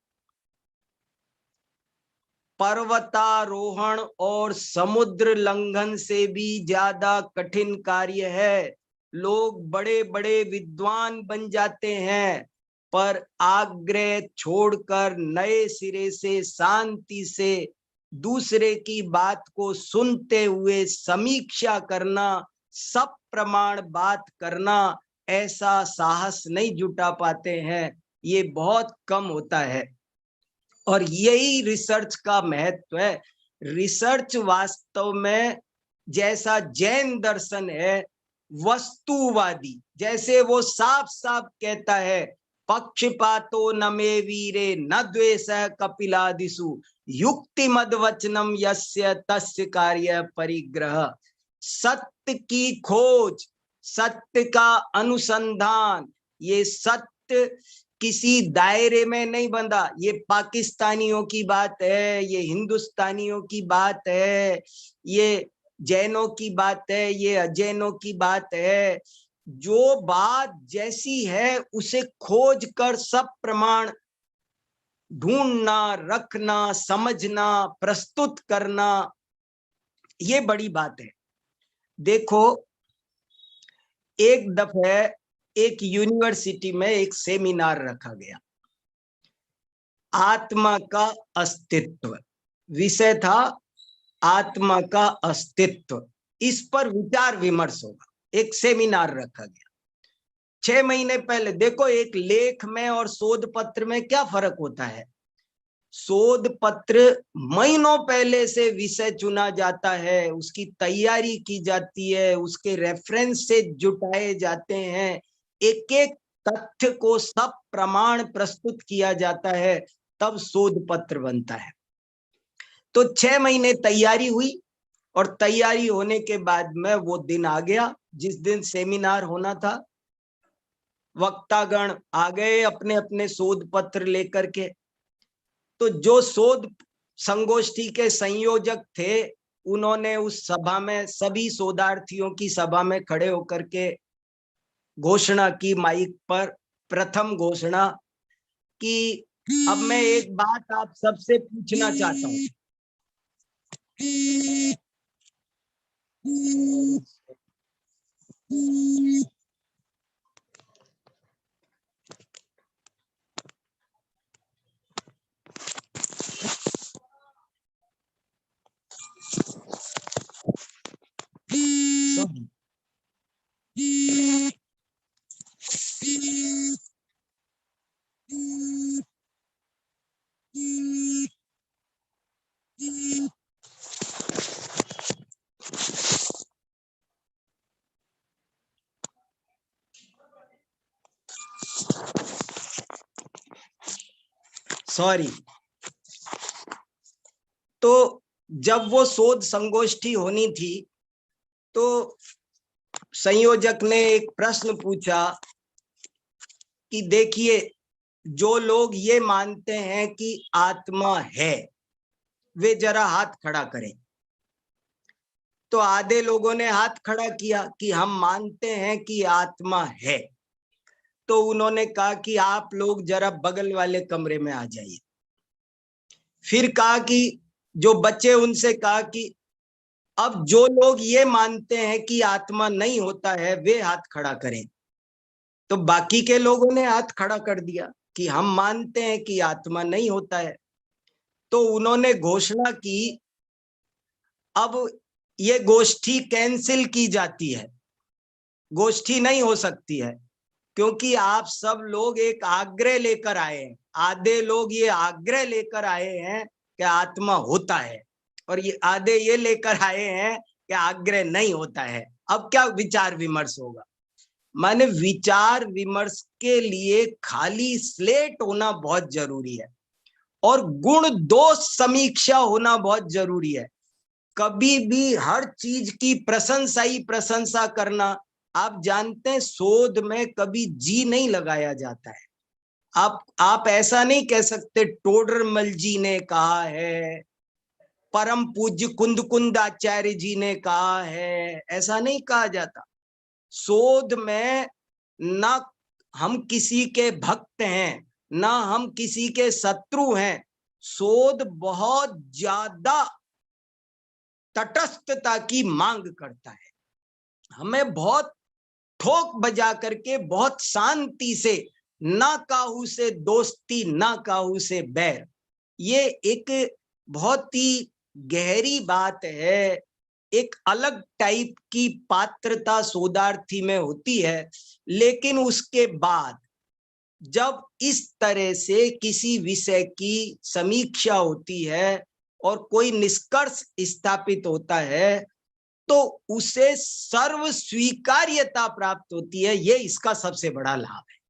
पर्वतारोहण और समुद्र लंघन से भी ज्यादा कठिन कार्य है। लोग बड़े बड़े विद्वान बन जाते हैं, पर आग्रह छोड़कर नए सिरे से शांति से दूसरे की बात को सुनते हुए समीक्षा करना, सब प्रमाण बात करना, ऐसा साहस नहीं जुटा पाते हैं। ये बहुत कम होता है और यही रिसर्च का महत्व है। रिसर्च वास्तव में जैसा जैन दर्शन है वस्तुवादी, जैसे वो साफ साफ कहता है पक्षपातो न मे वीरे न द्वेषः कपिलादिषु युक्ति मद वचनम यस्य तस्य कार्य परिग्रह। सत्य की खोज, सत्य का अनुसंधान, ये सत्य किसी दायरे में नहीं बंधा। ये पाकिस्तानियों की बात है, ये हिंदुस्तानियों की बात है, ये जैनों की बात है, ये अजैनों की बात है। जो बात जैसी है उसे खोज कर सब प्रमाण ढूंढना, रखना, समझना, प्रस्तुत करना, ये बड़ी बात है। देखो, एक दफे एक यूनिवर्सिटी में एक सेमिनार रखा गया, आत्मा का अस्तित्व। विषय था आत्मा का अस्तित्व। इस पर विचार विमर्श होगा। एक सेमिनार रखा गया 6 महीने पहले। देखो, एक लेख में और शोध पत्र में क्या फर्क होता है। शोध पत्र महीनों पहले से विषय चुना जाता है, उसकी तैयारी की जाती है, उसके रेफरेंस से जुटाए जाते हैं, एक एक तथ्य को सब प्रमाण प्रस्तुत किया जाता है, तब शोध पत्र बनता है। तो 6 महीने तैयारी हुई और तैयारी होने के बाद में वो दिन आ गया जिस दिन सेमिनार होना था। वक्तागण आ गए अपने अपने शोध पत्र लेकर के। तो जो शोध संगोष्ठी के संयोजक थे, उन्होंने उस सभा में, सभी शोधार्थियों की सभा में खड़े होकर के घोषणा की, माइक पर प्रथम घोषणा कि अब मैं एक बात आप सबसे पूछना चाहता हूं। सॉरी। तो जब वो शोध संगोष्ठी होनी थी तो संयोजक ने एक प्रश्न पूछा कि देखिए, जो लोग ये मानते हैं कि आत्मा है, वे जरा हाथ खड़ा करें। तो आधे लोगों ने हाथ खड़ा किया कि हम मानते हैं कि आत्मा है। तो उन्होंने कहा कि आप लोग जरा बगल वाले कमरे में आ जाइए। फिर कहा कि जो बच्चे, उनसे कहा कि अब जो लोग ये मानते हैं कि आत्मा नहीं होता है, वे हाथ खड़ा करें। तो बाकी के लोगों ने हाथ खड़ा कर दिया कि हम मानते हैं कि आत्मा नहीं होता है। तो उन्होंने घोषणा की, अब ये गोष्ठी कैंसिल की जाती है, गोष्ठी नहीं हो सकती है, क्योंकि आप सब लोग एक आग्रह लेकर आए हैं। आधे लोग ये आग्रह लेकर आए हैं कि आत्मा होता है, और ये आधे ये लेकर आए हैं कि आग्रह नहीं होता है। अब क्या विचार विमर्श होगा। माने विचार विमर्श के लिए खाली स्लेट होना बहुत जरूरी है और गुण दोष समीक्षा होना बहुत जरूरी है। कभी भी हर चीज की प्रशंसा ही प्रशंसा करना, आप जानते हैं शोध में कभी जी नहीं लगाया जाता है। आप ऐसा नहीं कह सकते टोडरमल जी ने कहा है, परम पूज्य कुंद आचार्य जी ने कहा है, ऐसा नहीं कहा जाता। शोध में ना हम किसी के भक्त हैं, ना हम किसी के शत्रु हैं। शोध बहुत ज्यादा तटस्थता की मांग करता है। हमें बहुत ठोक बजा करके, बहुत शांति से, ना काहू से दोस्ती ना काहू से बैर, ये एक बहुत ही गहरी बात है। एक अलग टाइप की पात्रता शोधार्थी में होती है। लेकिन उसके बाद जब इस तरह से किसी विषय की समीक्षा होती है और कोई निष्कर्ष स्थापित होता है, तो उसे सर्व स्वीकार्यता प्राप्त होती है। ये इसका सबसे बड़ा लाभ है।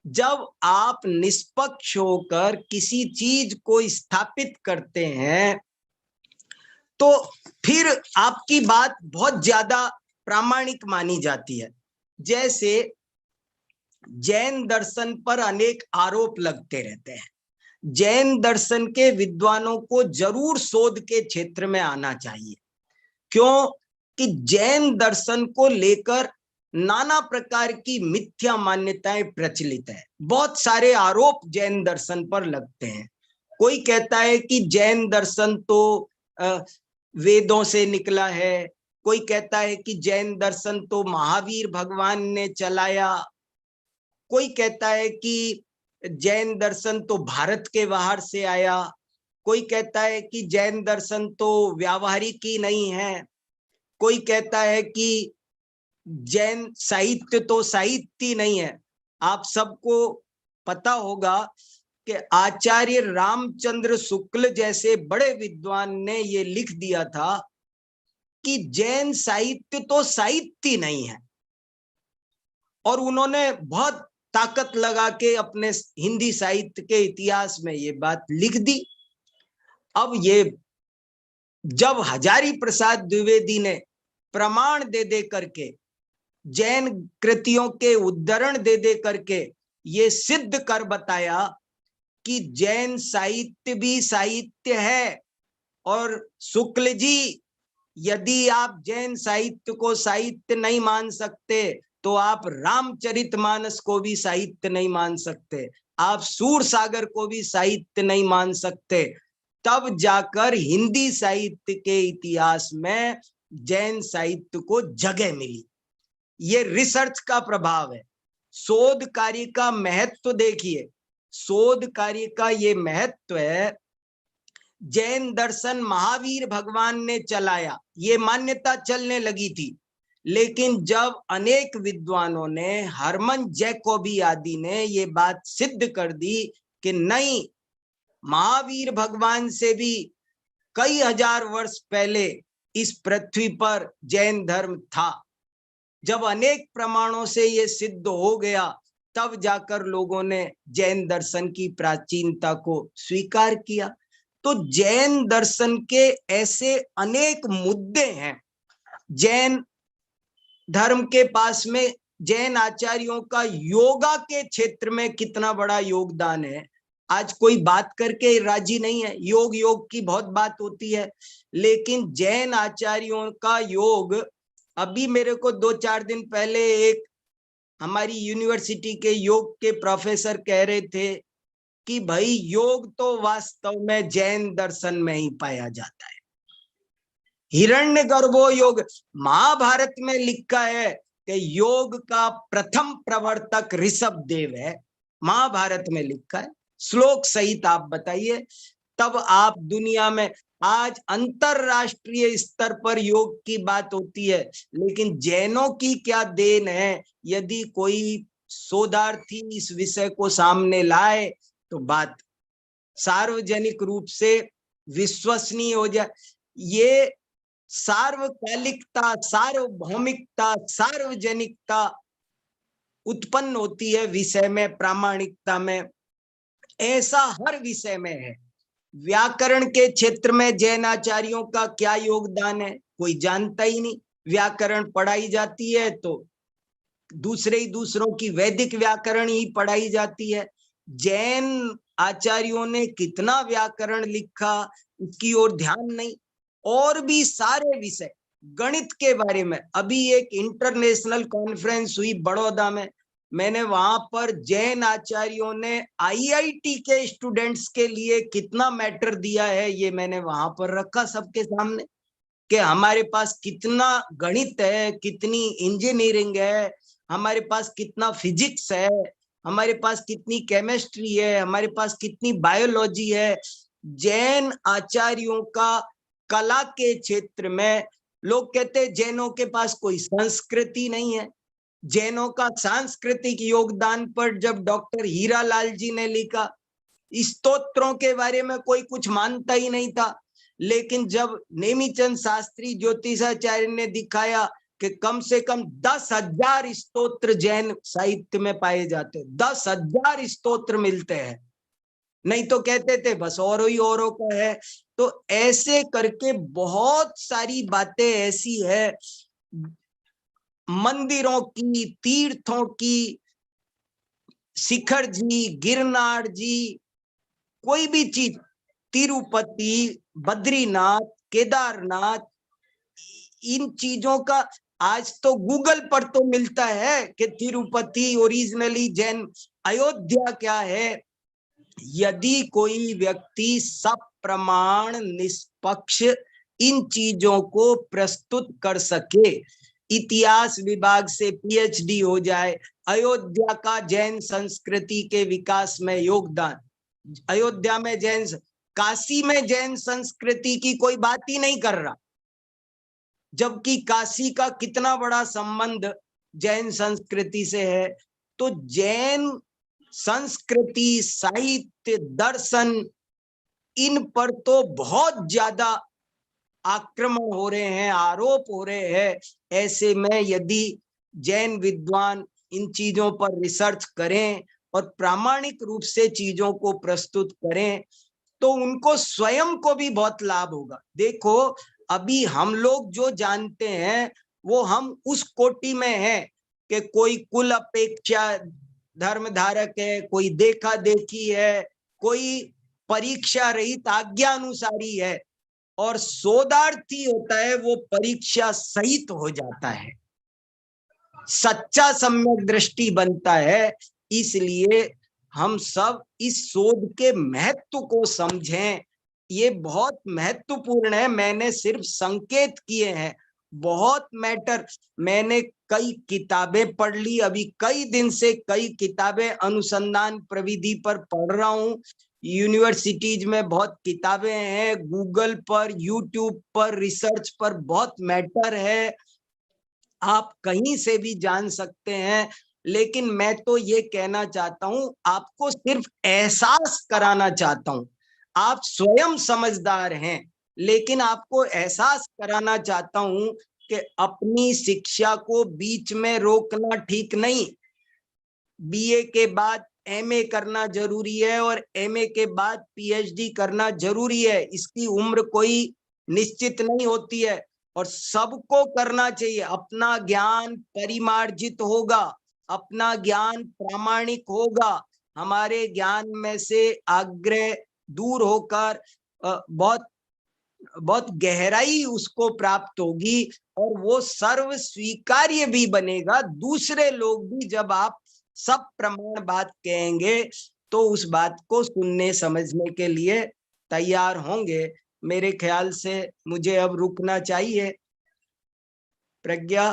जब आप निष्पक्ष होकर किसी चीज को स्थापित करते हैं, तो फिर आपकी बात बहुत ज्यादा प्रामाणिक मानी जाती है। जैसे जैन दर्शन पर अनेक आरोप लगते रहते हैं। जैन दर्शन के विद्वानों को जरूर शोध के क्षेत्र में आना चाहिए। क्यों कि जैन दर्शन को लेकर नाना प्रकार की मिथ्या मान्यताएं प्रचलित है। बहुत सारे आरोप जैन दर्शन पर लगते हैं। कोई कहता है कि जैन दर्शन तो वेदों से निकला है, कोई कहता है कि जैन दर्शन तो महावीर भगवान ने चलाया, कोई कहता है कि जैन दर्शन तो भारत के बाहर से आया, कोई कहता है कि जैन दर्शन तो व्यावहारिक ही नहीं है, कोई कहता है कि जैन साहित्य तो साहित्य नहीं है। आप सबको पता होगा कि आचार्य रामचंद्र शुक्ल जैसे बड़े विद्वान ने ये लिख दिया था कि जैन साहित्य तो साहित्य नहीं है, और उन्होंने बहुत ताकत लगा के अपने हिंदी साहित्य के इतिहास में ये बात लिख दी। अब ये जब हजारी प्रसाद द्विवेदी ने प्रमाण दे दे करके, जैन कृतियों के उद्धरण दे दे करके ये सिद्ध कर बताया कि जैन साहित्य भी साहित्य है, और शुक्ल जी यदि आप जैन साहित्य को साहित्य नहीं मान सकते तो आप रामचरितमानस को भी साहित्य नहीं मान सकते, आप सूरसागर को भी साहित्य नहीं मान सकते। तब जाकर हिंदी साहित्य के इतिहास में जैन साहित्य को जगह मिली। ये रिसर्च का प्रभाव है। शोध कार्य का महत्व देखिए, शोध कार्य का ये महत्व है। जैन दर्शन महावीर भगवान ने चलाया, ये मान्यता चलने लगी थी, लेकिन जब अनेक विद्वानों ने, हरमन जैकोबी आदि ने ये बात सिद्ध कर दी कि नहीं, महावीर भगवान से भी कई हजार वर्ष पहले इस पृथ्वी पर जैन धर्म था, जब अनेक प्रमाणों से ये सिद्ध हो गया, तब जाकर लोगों ने जैन दर्शन की प्राचीनता को स्वीकार किया। तो जैन दर्शन के ऐसे अनेक मुद्दे हैं। जैन धर्म के पास में जैन आचार्यों का योगा के क्षेत्र में कितना बड़ा योगदान है, आज कोई बात करके राजी नहीं है। योग योग की बहुत बात होती है, लेकिन जैन आचार्यों का योग, अभी मेरे को 2-4 दिन पहले एक हमारी यूनिवर्सिटी के योग के प्रोफेसर कह रहे थे कि भाई योग तो वास्तव में जैन दर्शन में ही पाया जाता है। हिरण्यगर्भो योग, महाभारत में लिखा है कि योग का प्रथम प्रवर्तक ऋषभ देव है, महाभारत में लिखा है, श्लोक सहित आप बताइए। तब आप दुनिया में आज अंतरराष्ट्रीय स्तर पर योग की बात होती है, लेकिन जैनों की क्या देन है। यदि कोई शोधार्थी इस विषय को सामने लाए तो बात सार्वजनिक रूप से विश्वसनीय हो जाए। ये सार्वकालिकता, सार्वभौमिकता, सार्वजनिकता उत्पन्न होती है विषय में, प्रामाणिकता में। ऐसा हर विषय में है। व्याकरण के क्षेत्र में जैनाचार्यों का क्या योगदान है, कोई जानता ही नहीं। व्याकरण पढ़ाई जाती है तो दूसरे ही दूसरों की वैदिक व्याकरण ही पढ़ाई जाती है। जैन आचार्यों ने कितना व्याकरण लिखा, उसकी ओर ध्यान नहीं। और भी सारे विषय, गणित के बारे में अभी एक इंटरनेशनल कॉन्फ्रेंस हुई बड़ौदा में, मैंने वहां पर जैन आचार्यों ने आईआईटी के स्टूडेंट्स के लिए कितना मैटर दिया है, ये मैंने वहां पर रखा सबके सामने कि हमारे पास कितना गणित है, कितनी इंजीनियरिंग है, हमारे पास कितना फिजिक्स है, हमारे पास कितनी केमिस्ट्री है, हमारे पास कितनी बायोलॉजी है। जैन आचार्यों का कला के क्षेत्र में, लोग कहते हैं जैनों के पास कोई संस्कृति नहीं है। जैनों का सांस्कृतिक योगदान पर जब डॉक्टर हीरालाल जी ने लिखा, स्तोत्रों के बारे में कोई कुछ मानता ही नहीं था, लेकिन जब नेमीचंद शास्त्री ज्योतिषाचार्य ने दिखाया कि कम से कम 10,000 स्तोत्र जैन साहित्य में पाए जाते, 10,000 स्तोत्र मिलते हैं, नहीं तो कहते थे बस और ही औरों का है। तो ऐसे करके बहुत सारी बातें ऐसी है, मंदिरों की, तीर्थों की, शिखर जी, गिरनार जी, कोई भी चीज, तिरुपति, बद्रीनाथ, केदारनाथ, इन चीजों का आज तो गूगल पर तो मिलता है कि तिरुपति ओरिजिनली जैन, अयोध्या क्या है। यदि कोई व्यक्ति सब प्रमाण निष्पक्ष इन चीजों को प्रस्तुत कर सके, इतिहास विभाग से पीएचडी हो जाए, अयोध्या का जैन संस्कृति के विकास में योगदान, अयोध्या में जैन, काशी में जैन संस्कृति की कोई बात ही नहीं कर रहा, जबकि काशी का कितना बड़ा संबंध जैन संस्कृति से है। तो जैन संस्कृति, साहित्य, दर्शन, इन पर तो बहुत ज्यादा आक्रमण हो रहे हैं, आरोप हो रहे हैं। ऐसे में यदि जैन विद्वान इन चीजों पर रिसर्च करें और प्रामाणिक रूप से चीजों को प्रस्तुत करें तो उनको स्वयं को भी बहुत लाभ होगा। देखो, अभी हम लोग जो जानते हैं वो हम उस कोटि में हैं कि कोई कुल अपेक्षा धर्म धारक है, कोई देखा देखी है, कोई परीक्षा रहित आज्ञानुसारी है, और शोधार्थी होता है वो परीक्षा सहित हो जाता है, सच्चा सम्यक दृष्टि बनता है। इसलिए हम सब इस शोध के महत्व को समझें, ये बहुत महत्वपूर्ण है। मैंने सिर्फ संकेत किए हैं, बहुत मैटर। मैंने कई किताबें पढ़ ली, अभी कई दिन से कई किताबें अनुसंधान प्रविधि पर पढ़ रहा हूँ। यूनिवर्सिटीज में बहुत किताबें हैं, गूगल पर, यूट्यूब पर, रिसर्च पर बहुत मैटर है, आप कहीं से भी जान सकते हैं। लेकिन मैं तो ये कहना चाहता हूं, आपको सिर्फ एहसास कराना चाहता हूं। आप स्वयं समझदार हैं, लेकिन आपको एहसास कराना चाहता हूं कि अपनी शिक्षा को बीच में रोकना ठीक नहीं। बीए के बाद एमए करना जरूरी है और एमए के बाद पीएचडी करना जरूरी है। इसकी उम्र कोई निश्चित नहीं होती है और सबको करना चाहिए। अपना ज्ञान परिमार्जित होगा, अपना ज्ञान प्रामाणिक होगा, हमारे ज्ञान में से आग्रह दूर होकर बहुत बहुत गहराई उसको प्राप्त होगी और वो सर्व स्वीकार्य भी बनेगा। दूसरे लोग भी जब आप सब प्रमाण बात कहेंगे तो उस बात को सुनने समझने के लिए तैयार होंगे। मेरे ख्याल से मुझे अब रुकना चाहिए। प्रज्ञा।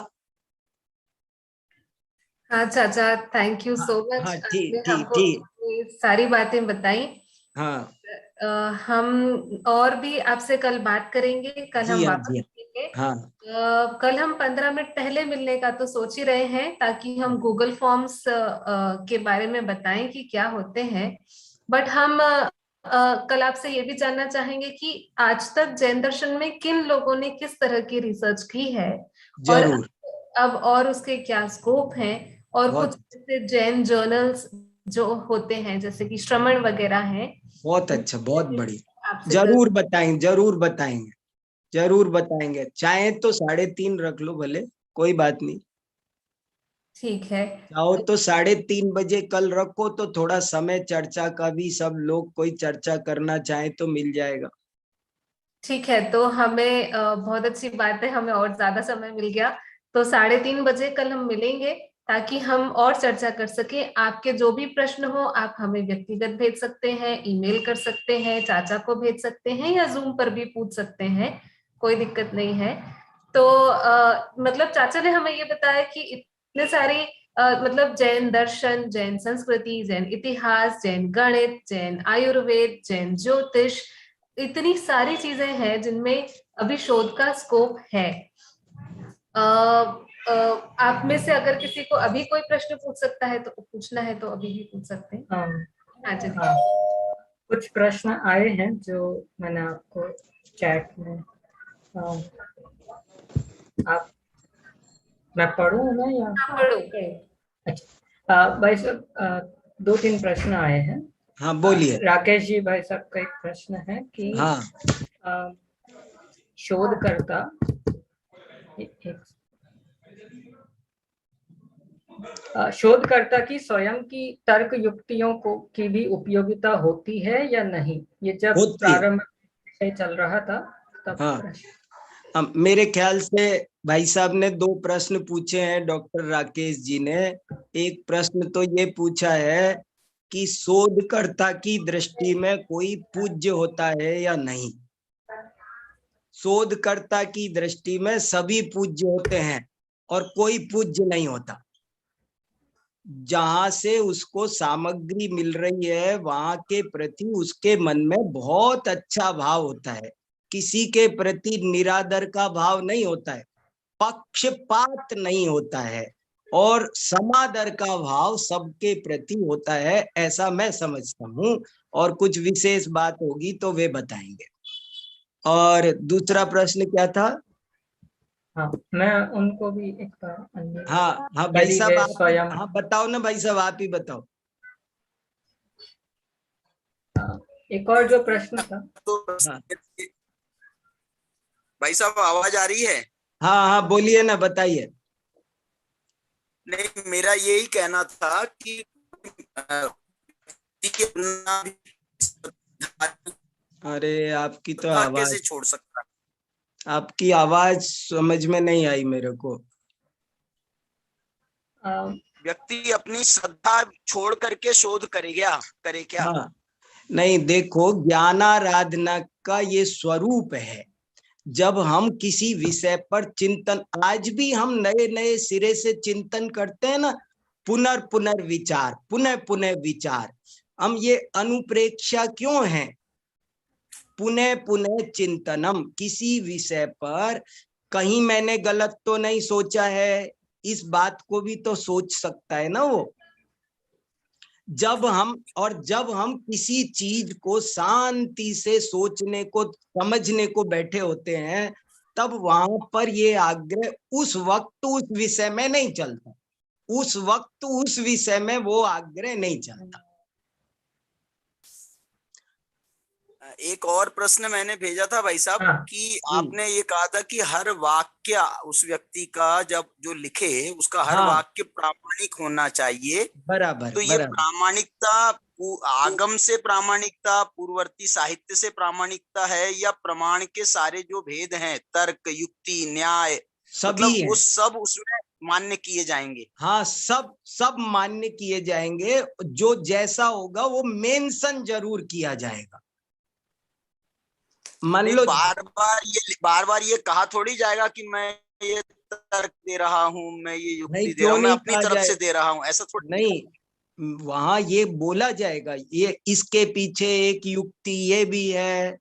हाँ चाचा, थैंक यू सो मच, हाँ, आपने ठीक ठीक हमको ठीक। ये सारी बातें बताई। हाँ हम और भी आपसे कल बात करेंगे, कल जी, हम हाँ वापस जी, मिलेंगे। हाँ कल हम 15 मिनट पहले मिलने का तो सोच ही रहे हैं, ताकि हम गूगल फॉर्म्स के बारे में बताएं कि क्या होते हैं। बट हम कल आपसे ये भी जानना चाहेंगे कि आज तक जैन दर्शन में किन लोगों ने किस तरह की रिसर्च की है, और जरूर। अब और उसके क्या स्कोप हैं, और कुछ बहुत ऐसे जैन जर्नल्स जो होते हैं जैसे कि श्रमण वगैरह हैं, बहुत अच्छा, बहुत बढ़िया। आपसे जरूर बताएंगे, जरूर बताएंगे, जरूर बताएंगे। चाहे तो 3:30 रख लो भले, कोई बात नहीं। ठीक है। चाहो तो 3:30 बजे कल रखो, तो थोड़ा समय चर्चा का भी, सब लोग कोई चर्चा करना चाहे तो मिल जाएगा। ठीक है, तो हमें बहुत अच्छी बात है, हमें और ज्यादा समय मिल गया। तो 3:30 बजे कल हम मिलेंगे, ताकि हम और चर्चा कर सके। आपके जो भी प्रश्न हो आप हमें व्यक्तिगत भेज सकते हैं, ईमेल कर सकते हैं, चाचा को भेज सकते हैं, या जूम पर भी पूछ सकते हैं, कोई दिक्कत नहीं है। तो मतलब चाचा ने हमें ये बताया कि इतने सारी मतलब जैन दर्शन, जैन संस्कृति, जैन इतिहास, जैन गणित, जैन आयुर्वेद, जैन ज्योतिष, इतनी सारी चीजें हैं जिनमें अभी शोध का स्कोप है। आप में से अगर किसी को अभी कोई प्रश्न पूछ सकता है तो पूछना है तो अभी भी पूछ सकते हैं। हाँ जी। हाँ, कुछ प्रश्न आए हैं जो मैंने आपको चैट में आप मैं पढ़ूँ ना या हाँ, पढ़ो पढ़ो। अच्छा, भाई साहब 2-3 प्रश्न आए हैं। हाँ बोलिए। राकेश जी भाई साहब का एक प्रश्न है कि हाँ शोधकर्ता शोधकर्ता की स्वयं की तर्क युक्तियों को की भी उपयोगिता होती है या नहीं? ये जब होती है। प्रारंभ में चल रहा था तब हाँ। प्रश्न। मेरे ख्याल से भाई साहब ने 2 प्रश्न पूछे हैं, डॉक्टर राकेश जी ने। एक प्रश्न तो ये पूछा है कि शोधकर्ता की दृष्टि में कोई पूज्य होता है या नहीं। शोधकर्ता की दृष्टि में सभी पूज्य होते हैं और कोई पूज्य नहीं होता। जहां से उसको सामग्री मिल रही है वहां के प्रति उसके मन में बहुत अच्छा भाव होता है, किसी के प्रति निरादर का भाव नहीं होता है, पक्षपात नहीं होता है और समादर का भाव सबके प्रति होता है, ऐसा मैं समझता हूँ। और कुछ विशेष बात होगी तो वे बताएंगे। और दूसरा प्रश्न क्या था? हाँ, मैं उनको भी एक बार अन्य हाँ हाँ भाई यदि साहब वे आप स्वयं। हाँ बताओ ना भाई साहब, आप ही बताओ। एक और जो प्रश्न था, तो हाँ भाई साहब आवाज आ रही है? हाँ हाँ बोलिए ना, बताइए। नहीं, मेरा यही कहना था कि के बिना भी अरे आपकी तो श्रद्धा आवाज, कैसे छोड़ सकता है? आपकी आवाज समझ में नहीं आई मेरे को। व्यक्ति अपनी श्रद्धा छोड़ करके शोध करे क्या? हाँ नहीं, देखो ज्ञानाराधना का ये स्वरूप है। जब हम किसी विषय पर चिंतन, आज भी हम नए नए सिरे से चिंतन करते हैं ना, पुनर्विचार, पुनः पुनः विचार। हम ये अनुप्रेक्षा क्यों है? पुनः पुनः चिंतनम, किसी विषय पर कहीं मैंने गलत तो नहीं सोचा है, इस बात को भी तो सोच सकता है ना वो। जब हम किसी चीज को शांति से सोचने को, समझने को बैठे होते हैं, तब वहां पर ये आग्रह उस वक्त उस विषय में नहीं चलता, उस वक्त उस विषय में वो आग्रह नहीं चलता। एक और प्रश्न मैंने भेजा था भाई साहब हाँ। कि आपने ये कहा था कि हर वाक्य उस व्यक्ति का जब जो लिखे उसका हर हाँ वाक्य प्रामाणिक होना चाहिए। बराबर तो ये बराबर। प्रामाणिकता आगम से प्रामाणिकता, पूर्ववर्ती साहित्य से प्रामाणिकता है, या प्रमाण के सारे जो भेद हैं, तर्क, युक्ति, न्याय, सभी मतलब है। वो सब उसमें मान्य किए जाएंगे? हाँ सब मान्य किए जाएंगे। जो जैसा होगा वो मेंशन जरूर किया जाएगा। मान नहीं, लो बार बार ये कहा थोड़ी जाएगा कि मैं ये तर्क दे रहा हूँ, मैं ये नहीं, युक्ति दे रहा क्यों हूँ, मैं नहीं अपनी कहा तरफ जाए, से दे रहा हूँ, ऐसा थोड़ी। नहीं वहां ये बोला जाएगा, ये इसके पीछे एक युक्ति ये भी है।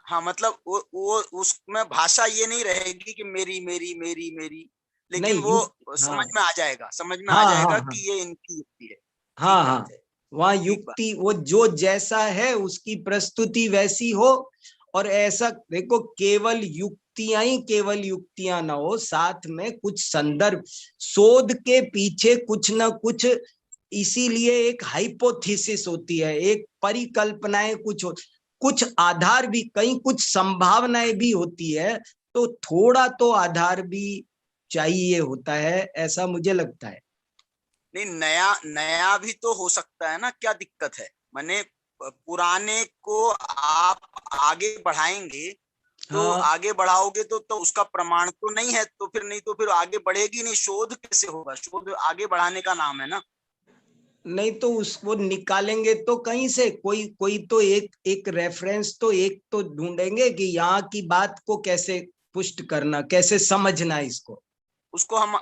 हाँ, मतलब वो उसमें भाषा ये नहीं रहेगी कि मेरी मेरी मेरी मेरी, लेकिन नहीं वो हाँ समझ में आ जाएगा, समझ में आ हाँ हाँ जाएगा हाँ कि ये इनकी युक्ति है। हाँ ठीक हाँ बात है, वहाँ ठीक बात। युक्ति, वो जो जैसा है उसकी प्रस्तुति वैसी हो। और ऐसा देखो, केवल युक्तियां ना हो, साथ में कुछ संदर्भ, शोध के पीछे कुछ ना कुछ, इसीलिए एक हाइपोथेसिस होती है, एक परिकल्पनाएं कुछ आधार भी, कहीं कुछ संभावनाएं भी होती है, तो थोड़ा तो आधार भी चाहिए होता है, ऐसा मुझे लगता है। नहीं, नया नया भी तो हो सकता है ना, क्या दिक्कत है? माने पुराने को आप आगे बढ़ाएंगे तो हाँ आगे बढ़ाओगे तो उसका प्रमाण तो नहीं है, तो फिर आगे बढ़ेगी नहीं, शोध कैसे होगा? शोध आगे बढ़ाने का नाम है ना। नहीं तो उसको निकालेंगे तो कहीं से कोई कोई तो एक रेफरेंस तो एक तो ढूंढेंगे कि यहाँ की बात को कैसे पुष्ट करना, कैसे समझना इसको। उसको हम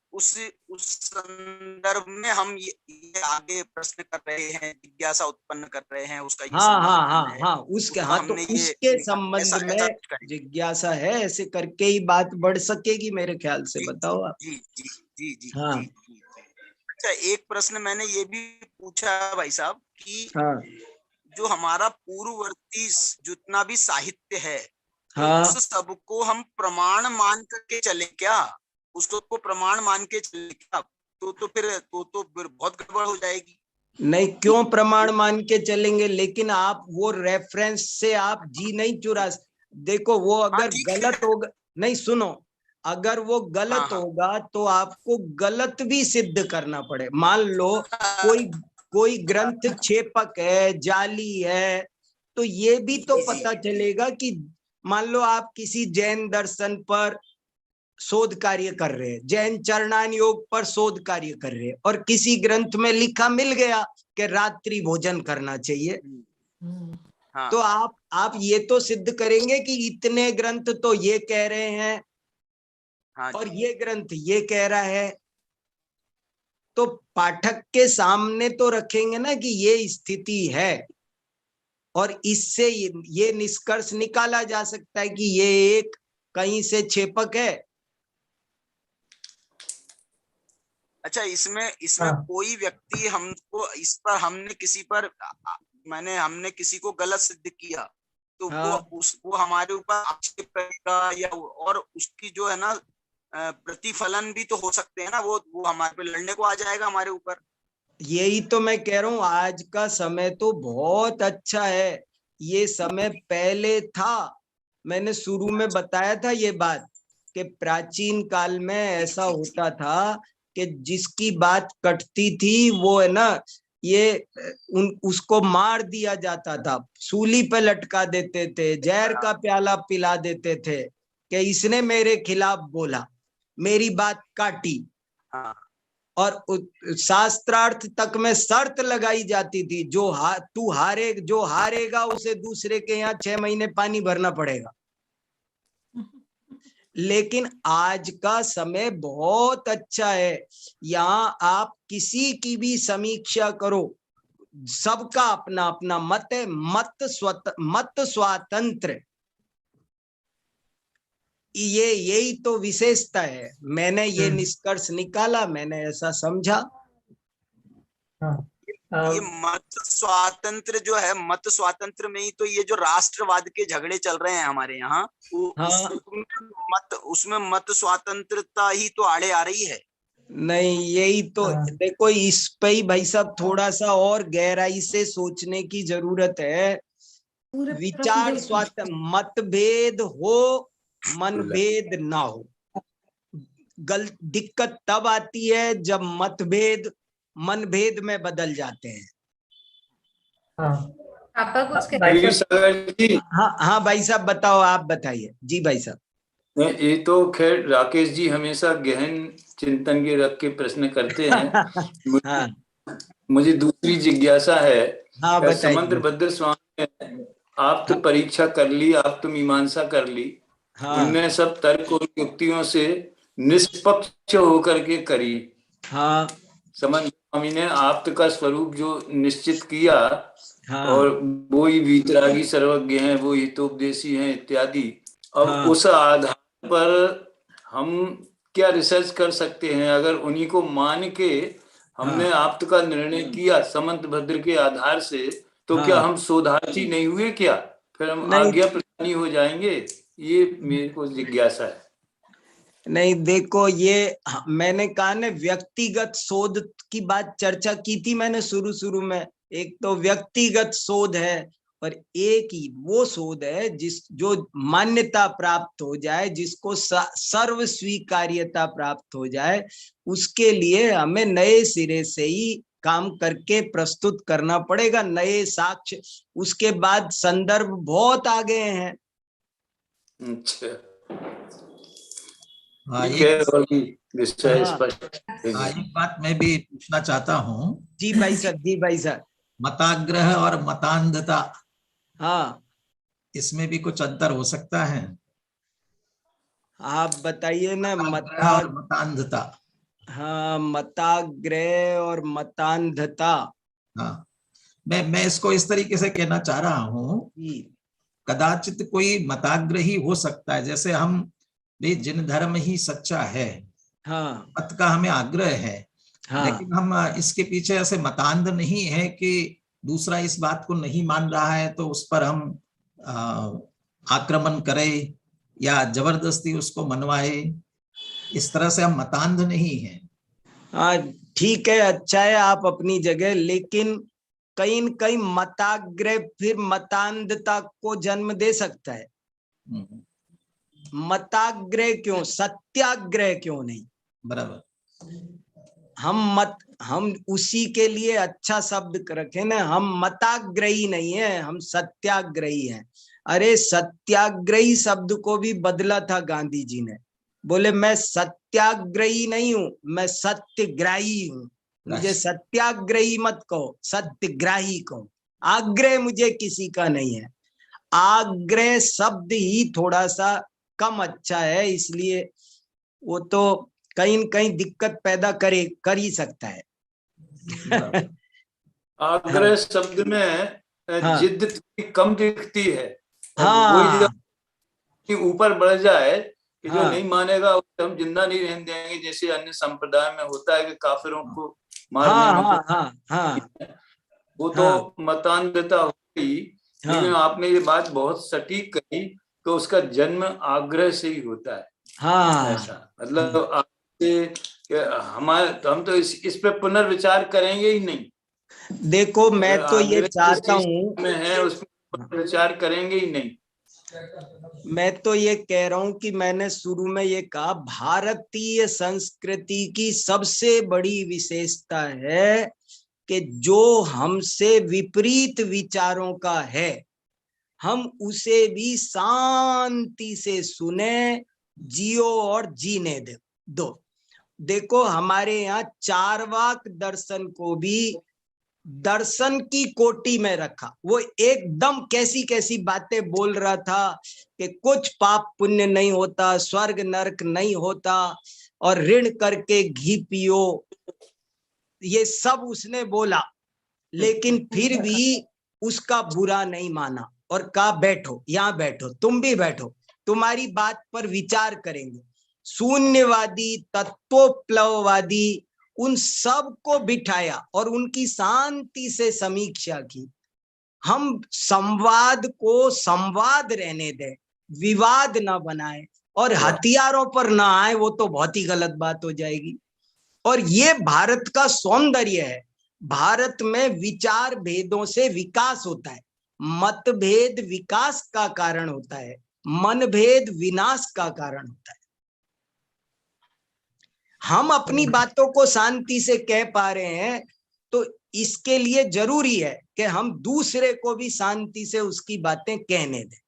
उस संदर्भ में हम ये आगे प्रश्न कर रहे हैं, जिज्ञासा उत्पन्न कर रहे हैं, उसका ये हाँ हाँ हाँ समाधान है, हाँ उसके, उसका हाँ तो हमने ये उसके निकाला, संबंध ऐसा ऐसा में कुछ करेंगे। जिज्ञासा है, ऐसे करके ही बात बढ़ सकेगी मेरे ख्याल से। जी बताओ आप। जी जी जी जी हाँ जी जी। अच्छा, एक प्रश्न मैंने ये भी पूछा भाई साहब कि हाँ जो हमारा पूर्ववर्ती जितना भी साहित्य है, तो हाँ उस सबको हम प्रमाण मान करके चले क्या? उसको को प्रमाण मान के चले क्या? तो फिर बहुत गड़बड़ हो जाएगी। नहीं, क्यों प्रमाण मान के चलेंगे? लेकिन आप वो रेफरेंस से आप जी नहीं चुरा। देखो वो हाँ अगर ठीक है। गलत होगा, नहीं सुनो, अगर वो गलत होगा तो आपको गलत भी सिद्ध करना पड़े। मान लो कोई ग्रंथ छेपक है, जाली है, तो ये भी तो पता चलेगा कि मान लो आप किसी जैन दर्शन पर शोध कार्य कर रहे हैं, जैन चरणान योग पर शोध कार्य कर रहे हैं, और किसी ग्रंथ में लिखा मिल गया कि रात्रि भोजन करना चाहिए, तो आप ये तो सिद्ध करेंगे कि इतने ग्रंथ तो ये कह रहे हैं और ये ग्रंथ ये कह रहा है, तो पाठक के सामने तो रखेंगे ना कि ये स्थिति है, और इससे ये निष्कर्ष निकाला जा सकता है कि ये एक कहीं से छेपक है। अच्छा, इसमें कोई व्यक्ति हमको इस पर हमने किसी को गलत सिद्ध किया तो वो हमारे ऊपर आक्षेप करेगा, या और उसकी जो है ना प्रतिफलन भी तो हो सकते हैं ना, वो हमारे पे लड़ने को आ जाएगा हमारे ऊपर। यही तो मैं कह रहा हूँ, आज का समय तो बहुत अच्छा है। ये समय पहले था, मैंने शुरू में बताया था ये बात कि प्राचीन काल में ऐसा होता था कि जिसकी बात कटती थी वो है ना, उसको मार दिया जाता था, सूली पे लटका देते थे, जहर का प्याला पिला देते थे कि इसने मेरे खिलाफ बोला, मेरी बात काटी। और शास्त्रार्थ तक में शर्त लगाई जाती थी, जो हारेगा उसे दूसरे के यहाँ 6 महीने पानी भरना पड़ेगा। लेकिन आज का समय बहुत अच्छा है, यहाँ आप किसी की भी समीक्षा करो, सबका अपना अपना मत है, मत स्वातंत्र, यही तो विशेषता है। मैंने ये निष्कर्ष निकाला, मैंने ऐसा समझा। ये मत स्वातंत्र जो है, मत स्वातंत्र में ही तो ये जो राष्ट्रवाद के झगड़े चल रहे हैं हमारे यहाँ, उसमें मत स्वतंत्रता ही तो आड़े आ रही है। नहीं, यही तो देखो, इस पे ही भाई साहब थोड़ा सा और गहराई से सोचने की जरूरत है। विचार स्वातंत्र, मतभेद हो मनभेद ना हो, दिक्कत तब आती है जब मतभेद मनभेद में बदल जाते हैं। आपका कुछ हाँ भाई साहब बताओ, आप बताइए। जी भाई साहब। ये तो खैर राकेश जी हमेशा गहन चिंतन के रख के प्रश्न करते हैं। मुझे दूसरी जिज्ञासा है। समंत्र भद्र स्वामी ने आप तो परीक्षा कर ली, आप तो मीमांसा कर ली, उनने सब तर्क और युक्तियों से निष्पक्ष होकर के करी। समंत्र स्वामी ने आप्त का स्वरूप जो निश्चित किया, और वो ही वीतरागी सर्वज्ञ हैं, वो हितोपदेशी हैं इत्यादि। अब उस आधार पर हम क्या रिसर्च कर सकते हैं? अगर उन्हीं को मान के हमने आप्त का निर्णय किया समंत्र भद्र के आधार से, तो क्या हम शोधार्थी नहीं हुए क्या? फिर हम आज्ञा प्रदानी हो जाएंगे? ये मेरे को जिज्ञासा है। नहीं देखो, ये मैंने कहा ना, व्यक्तिगत शोध की बात चर्चा की थी मैंने शुरू में। एक तो व्यक्तिगत शोध है, और एक ही वो शोध है जो मान्यता प्राप्त हो जाए, जिसको सर्व स्वीकार्यता प्राप्त हो जाए। उसके लिए हमें नए सिरे से ही काम करके प्रस्तुत करना पड़ेगा, नए साक्ष्य। उसके बाद संदर्भ बहुत आ गए हैं। अच्छा, एक बात मैं भी पूछना चाहता हूँ। जी भाई साहब। मताग्रह और मतांधता, इसमें भी कुछ अंतर हो सकता है? आप बताइए ना। मतांधता। मताग्रह और मतांधता। मैं इसको इस तरीके से कहना चाह रहा हूँ, कदाचित कोई मताग्रही हो सकता है, जैसे हम भी जिन धर्म ही सच्चा है, मत का हमें आग्रह है, लेकिन हम इसके पीछे ऐसे मतांध नहीं है कि दूसरा इस बात को नहीं मान रहा है तो उस पर हम आक्रमण करें या जबरदस्ती उसको मनवाए। इस तरह से हम मतांध नहीं हैं। ठीक है, अच्छा है आप अपनी जगह, लेकिन कहीं न कहीं मताग्रह फिर मतांधता को जन्म दे सकता है। मताग्रह क्यों, सत्याग्रह क्यों नहीं? बराबर। हम उसी के लिए अच्छा शब्द रखे ना, हम मताग्रही नहीं है, हम सत्याग्रही हैं। अरे सत्याग्रही शब्द को भी बदला था गांधी जी ने, बोले मैं सत्याग्रही नहीं हूं, मैं सत्यग्राही हूं। मुझे सत्याग्रही मत कहो, सत्यग्राही कहो। आग्रह मुझे किसी का नहीं है। आग्रह शब्द ही थोड़ा सा कम अच्छा है, इसलिए वो तो कहीं न कहीं दिक्कत पैदा कर ही सकता है। आग्रह शब्द में जिद थोड़ी कम दिखती है। वही जब ऊपर बढ़ जाए कि जो नहीं मानेगा उसे हम जिंदा नहीं रहने देंगे, जैसे अन्य संप्रदाय में होता है कि काफिरों को मारने में वो तो मतान्धता होगी। लेकिन आपने ये बात बहुत सटीक कही कि उसका जन्म आग्रह से ही होता है। ऐसा मतलब हम तो इस पे पुनर्विचार करेंगे ही नहीं। देखो मैं तो ये चाहता हूँ, में है उसमें पुनर्विचार करेंगे ही नहीं। मैं तो ये कह रहा हूं कि मैंने शुरू में ये कहा, भारतीय संस्कृति की सबसे बड़ी विशेषता है कि जो हमसे विपरीत विचारों का है हम उसे भी शांति से सुने, जियो और जीने दो। देखो हमारे यहाँ चार्वाक दर्शन को भी दर्शन की कोटि में रखा। वो एकदम कैसी कैसी बातें बोल रहा था कि कुछ पाप पुण्य नहीं होता, स्वर्ग नरक नहीं होता, और ऋण करके घी पियो, ये सब उसने बोला। लेकिन फिर भी उसका बुरा नहीं माना और कहा बैठो, यहाँ बैठो, तुम भी बैठो, तुम्हारी बात पर विचार करेंगे। शून्यवादी, तत्वोपलववादी, उन सब को बिठाया और उनकी शांति से समीक्षा की। हम संवाद को संवाद रहने दें, विवाद ना बनाए और हथियारों पर ना आए, वो तो बहुत ही गलत बात हो जाएगी। और ये भारत का सौंदर्य है। भारत में विचार भेदों से विकास होता है, मतभेद विकास का कारण होता है, मनभेद विनाश का कारण होता है। हम अपनी बातों को शांति से कह पा रहे हैं तो इसके लिए जरूरी है कि हम दूसरे को भी शांति से उसकी बातें कहने दें।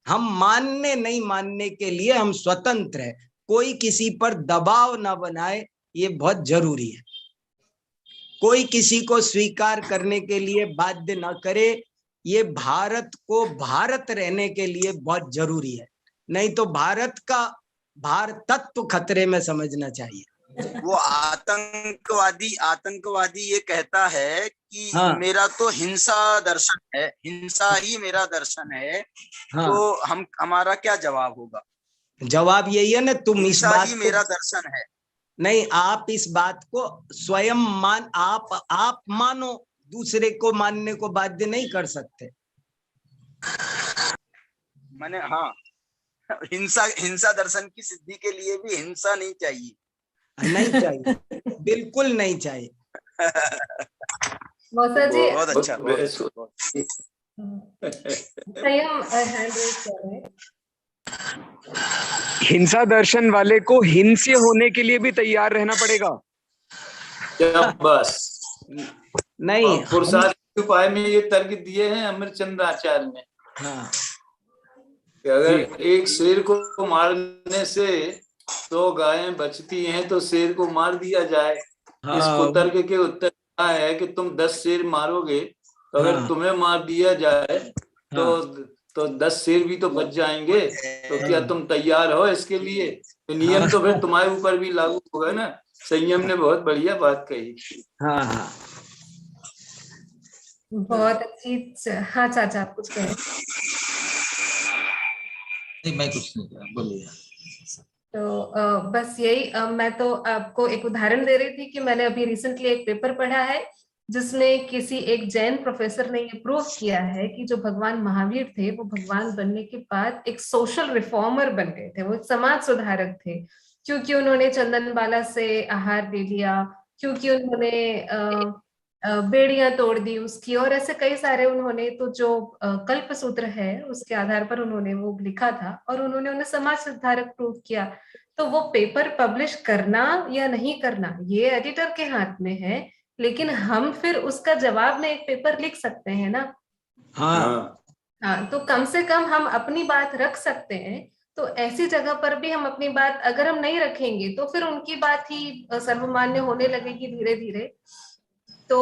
हम मानने नहीं मानने के लिए हम स्वतंत्र है, कोई किसी पर दबाव ना बनाए, ये बहुत जरूरी है। कोई किसी को स्वीकार करने के लिए बाध्य ना करे, ये भारत को भारत रहने के लिए बहुत जरूरी है। नहीं तो भारत का भारतत्व खतरे में समझना चाहिए। वो आतंकवादी ये कहता है कि मेरा तो हिंसा दर्शन है, हिंसा ही मेरा दर्शन है। तो हमारा क्या जवाब होगा? जवाब यही है ना, तुम इस बात ही मेरा दर्शन है। नहीं, आप इस बात को स्वयं आप मानो, दूसरे को मानने को बाध्य नहीं कर सकते। मैंने हिंसा दर्शन की सिद्धि के लिए भी हिंसा नहीं चाहिए। नहीं चाहिए, बिल्कुल नहीं चाहिए। मौसा जी बहुत अच्छा, हिंसा दर्शन वाले को हिंस्य होने के लिए भी तैयार रहना पड़ेगा। बस नहीं, पुरुषार्थ के उपाय में ये तर्क दिए हैं अमरचंद्र आचार्य ने। कि अगर एक शेर को मारने से 100 गायें बचती हैं तो शेर को मार दिया जाए। इस कुतर्क के उत्तर है कि तुम 10 शेर मारोगे तो अगर तुम्हें मार दिया जाए तो 10 शेर भी तो बच जाएंगे। तो क्या तुम तैयार हो इसके लिए? तो नियम तो फिर तुम्हारे ऊपर भी लागू होगा ना। संयम ने बहुत बढ़िया बात कही। बहुत अच्छी। हाँ चाचा, आप कुछ कहें? नहीं, मैं कुछ नहीं कह, बोलिए। तो बस यही, मैं तो आपको एक उदाहरण दे रही थी कि मैंने अभी रिसेंटली एक पेपर पढ़ा है जिसमें किसी एक जैन प्रोफेसर ने ये प्रूव किया है कि जो भगवान महावीर थे वो भगवान बनने के बाद एक सोशल रिफॉर्मर बन गए थे। वो एक समाज सुधारक थे क्योंकि उन्होंने चंदन बाला से आहार ले लिया, क्योंकि उन्होंने बेड़ियां तोड़ दी उसकी, और ऐसे कई सारे उन्होंने, तो जो कल्प सूत्र है उसके आधार पर उन्होंने वो लिखा था और उन्होंने उन्हें समाज सुधारक प्रूव किया। तो वो पेपर पब्लिश करना या नहीं करना ये एडिटर के हाथ में है, लेकिन हम फिर उसका जवाब में एक पेपर लिख सकते हैं ना। हाँ हाँ, तो कम से कम हम अपनी बात रख सकते हैं। तो ऐसी जगह पर भी हम अपनी बात अगर हम नहीं रखेंगे तो फिर उनकी बात ही सर्वमान्य होने लगेगी धीरे धीरे। तो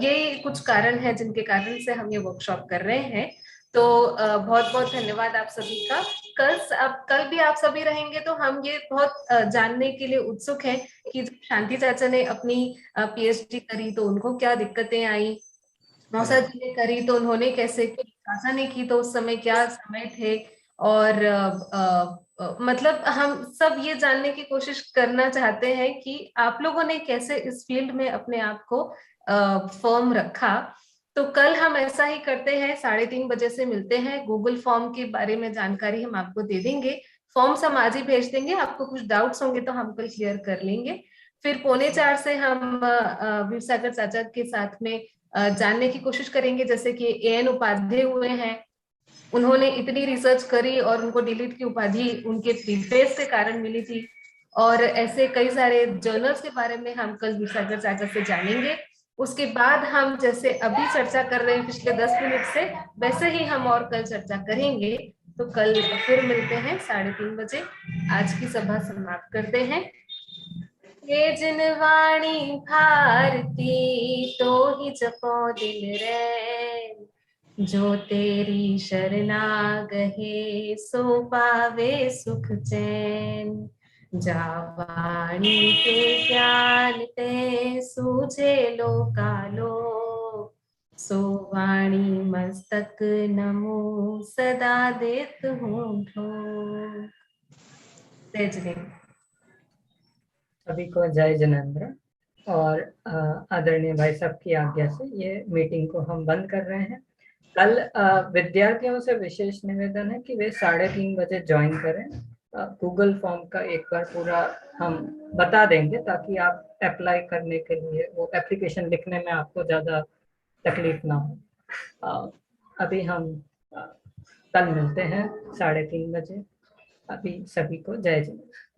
ये कुछ कारण है जिनके कारण से हम ये वर्कशॉप कर रहे हैं। तो बहुत बहुत धन्यवाद आप सभी का। कल भी आप सभी रहेंगे तो हम ये बहुत जानने के लिए उत्सुक हैं कि शांति चाचा ने अपनी पीएचडी करी तो उनको क्या दिक्कतें आई, मौसा जी ने करी तो उन्होंने कैसे, चाचा ने की तो उस समय क्या समय थे, और मतलब हम सब ये जानने की कोशिश करना चाहते हैं कि आप लोगों ने कैसे इस फील्ड में अपने आप को फर्म रखा। तो कल हम ऐसा ही करते हैं, 3:30 बजे से मिलते हैं। गूगल फॉर्म के बारे में जानकारी हम आपको दे देंगे, फॉर्म्स हम आज ही भेज देंगे। आपको कुछ डाउट्स होंगे तो हम कल क्लियर कर लेंगे। फिर 3:45 से हम वीर सागर चाचा के साथ में जानने की कोशिश करेंगे, जैसे कि एएन उपाध्याय हुए हैं, उन्होंने इतनी रिसर्च करी और उनको डिलीट की उपाधि उनके प्रीफेस के कारण मिली थी, और ऐसे कई सारे जर्नल्स के बारे में हम कल वीर सागर चाचा से जानेंगे। उसके बाद हम जैसे अभी चर्चा कर रहे हैं पिछले 10 मिनट से, वैसे ही हम और कल चर्चा करेंगे। तो कल फिर मिलते हैं 3:30 बजे। आज की सभा समाप्त करते हैं। ये जिनवाणी भारती तो ही जपो दिल रे, जो तेरी शरणा गहे सो पावे सुख चैन, जावाणी के ज्ञान ते सूझे लोकालो, सो वाणी मस्तक नमो सदा देत हूँ ठोक। जय जिनेन्द्र। सभी को जय जिनेन्द्र। और आदरणीय भाई साहब की आज्ञा से ये मीटिंग को हम बंद कर रहे हैं। कल विद्यार्थियों से विशेष निवेदन है कि वे 3:30 बजे ज्वाइन करें। गूगल फॉर्म का एक बार पूरा हम बता देंगे ताकि आप अप्लाई करने के लिए वो एप्लीकेशन लिखने में आपको ज़्यादा तकलीफ ना हो। अभी हम कल मिलते हैं 3:30 बजे। अभी सभी को जय जिनेन्द्र।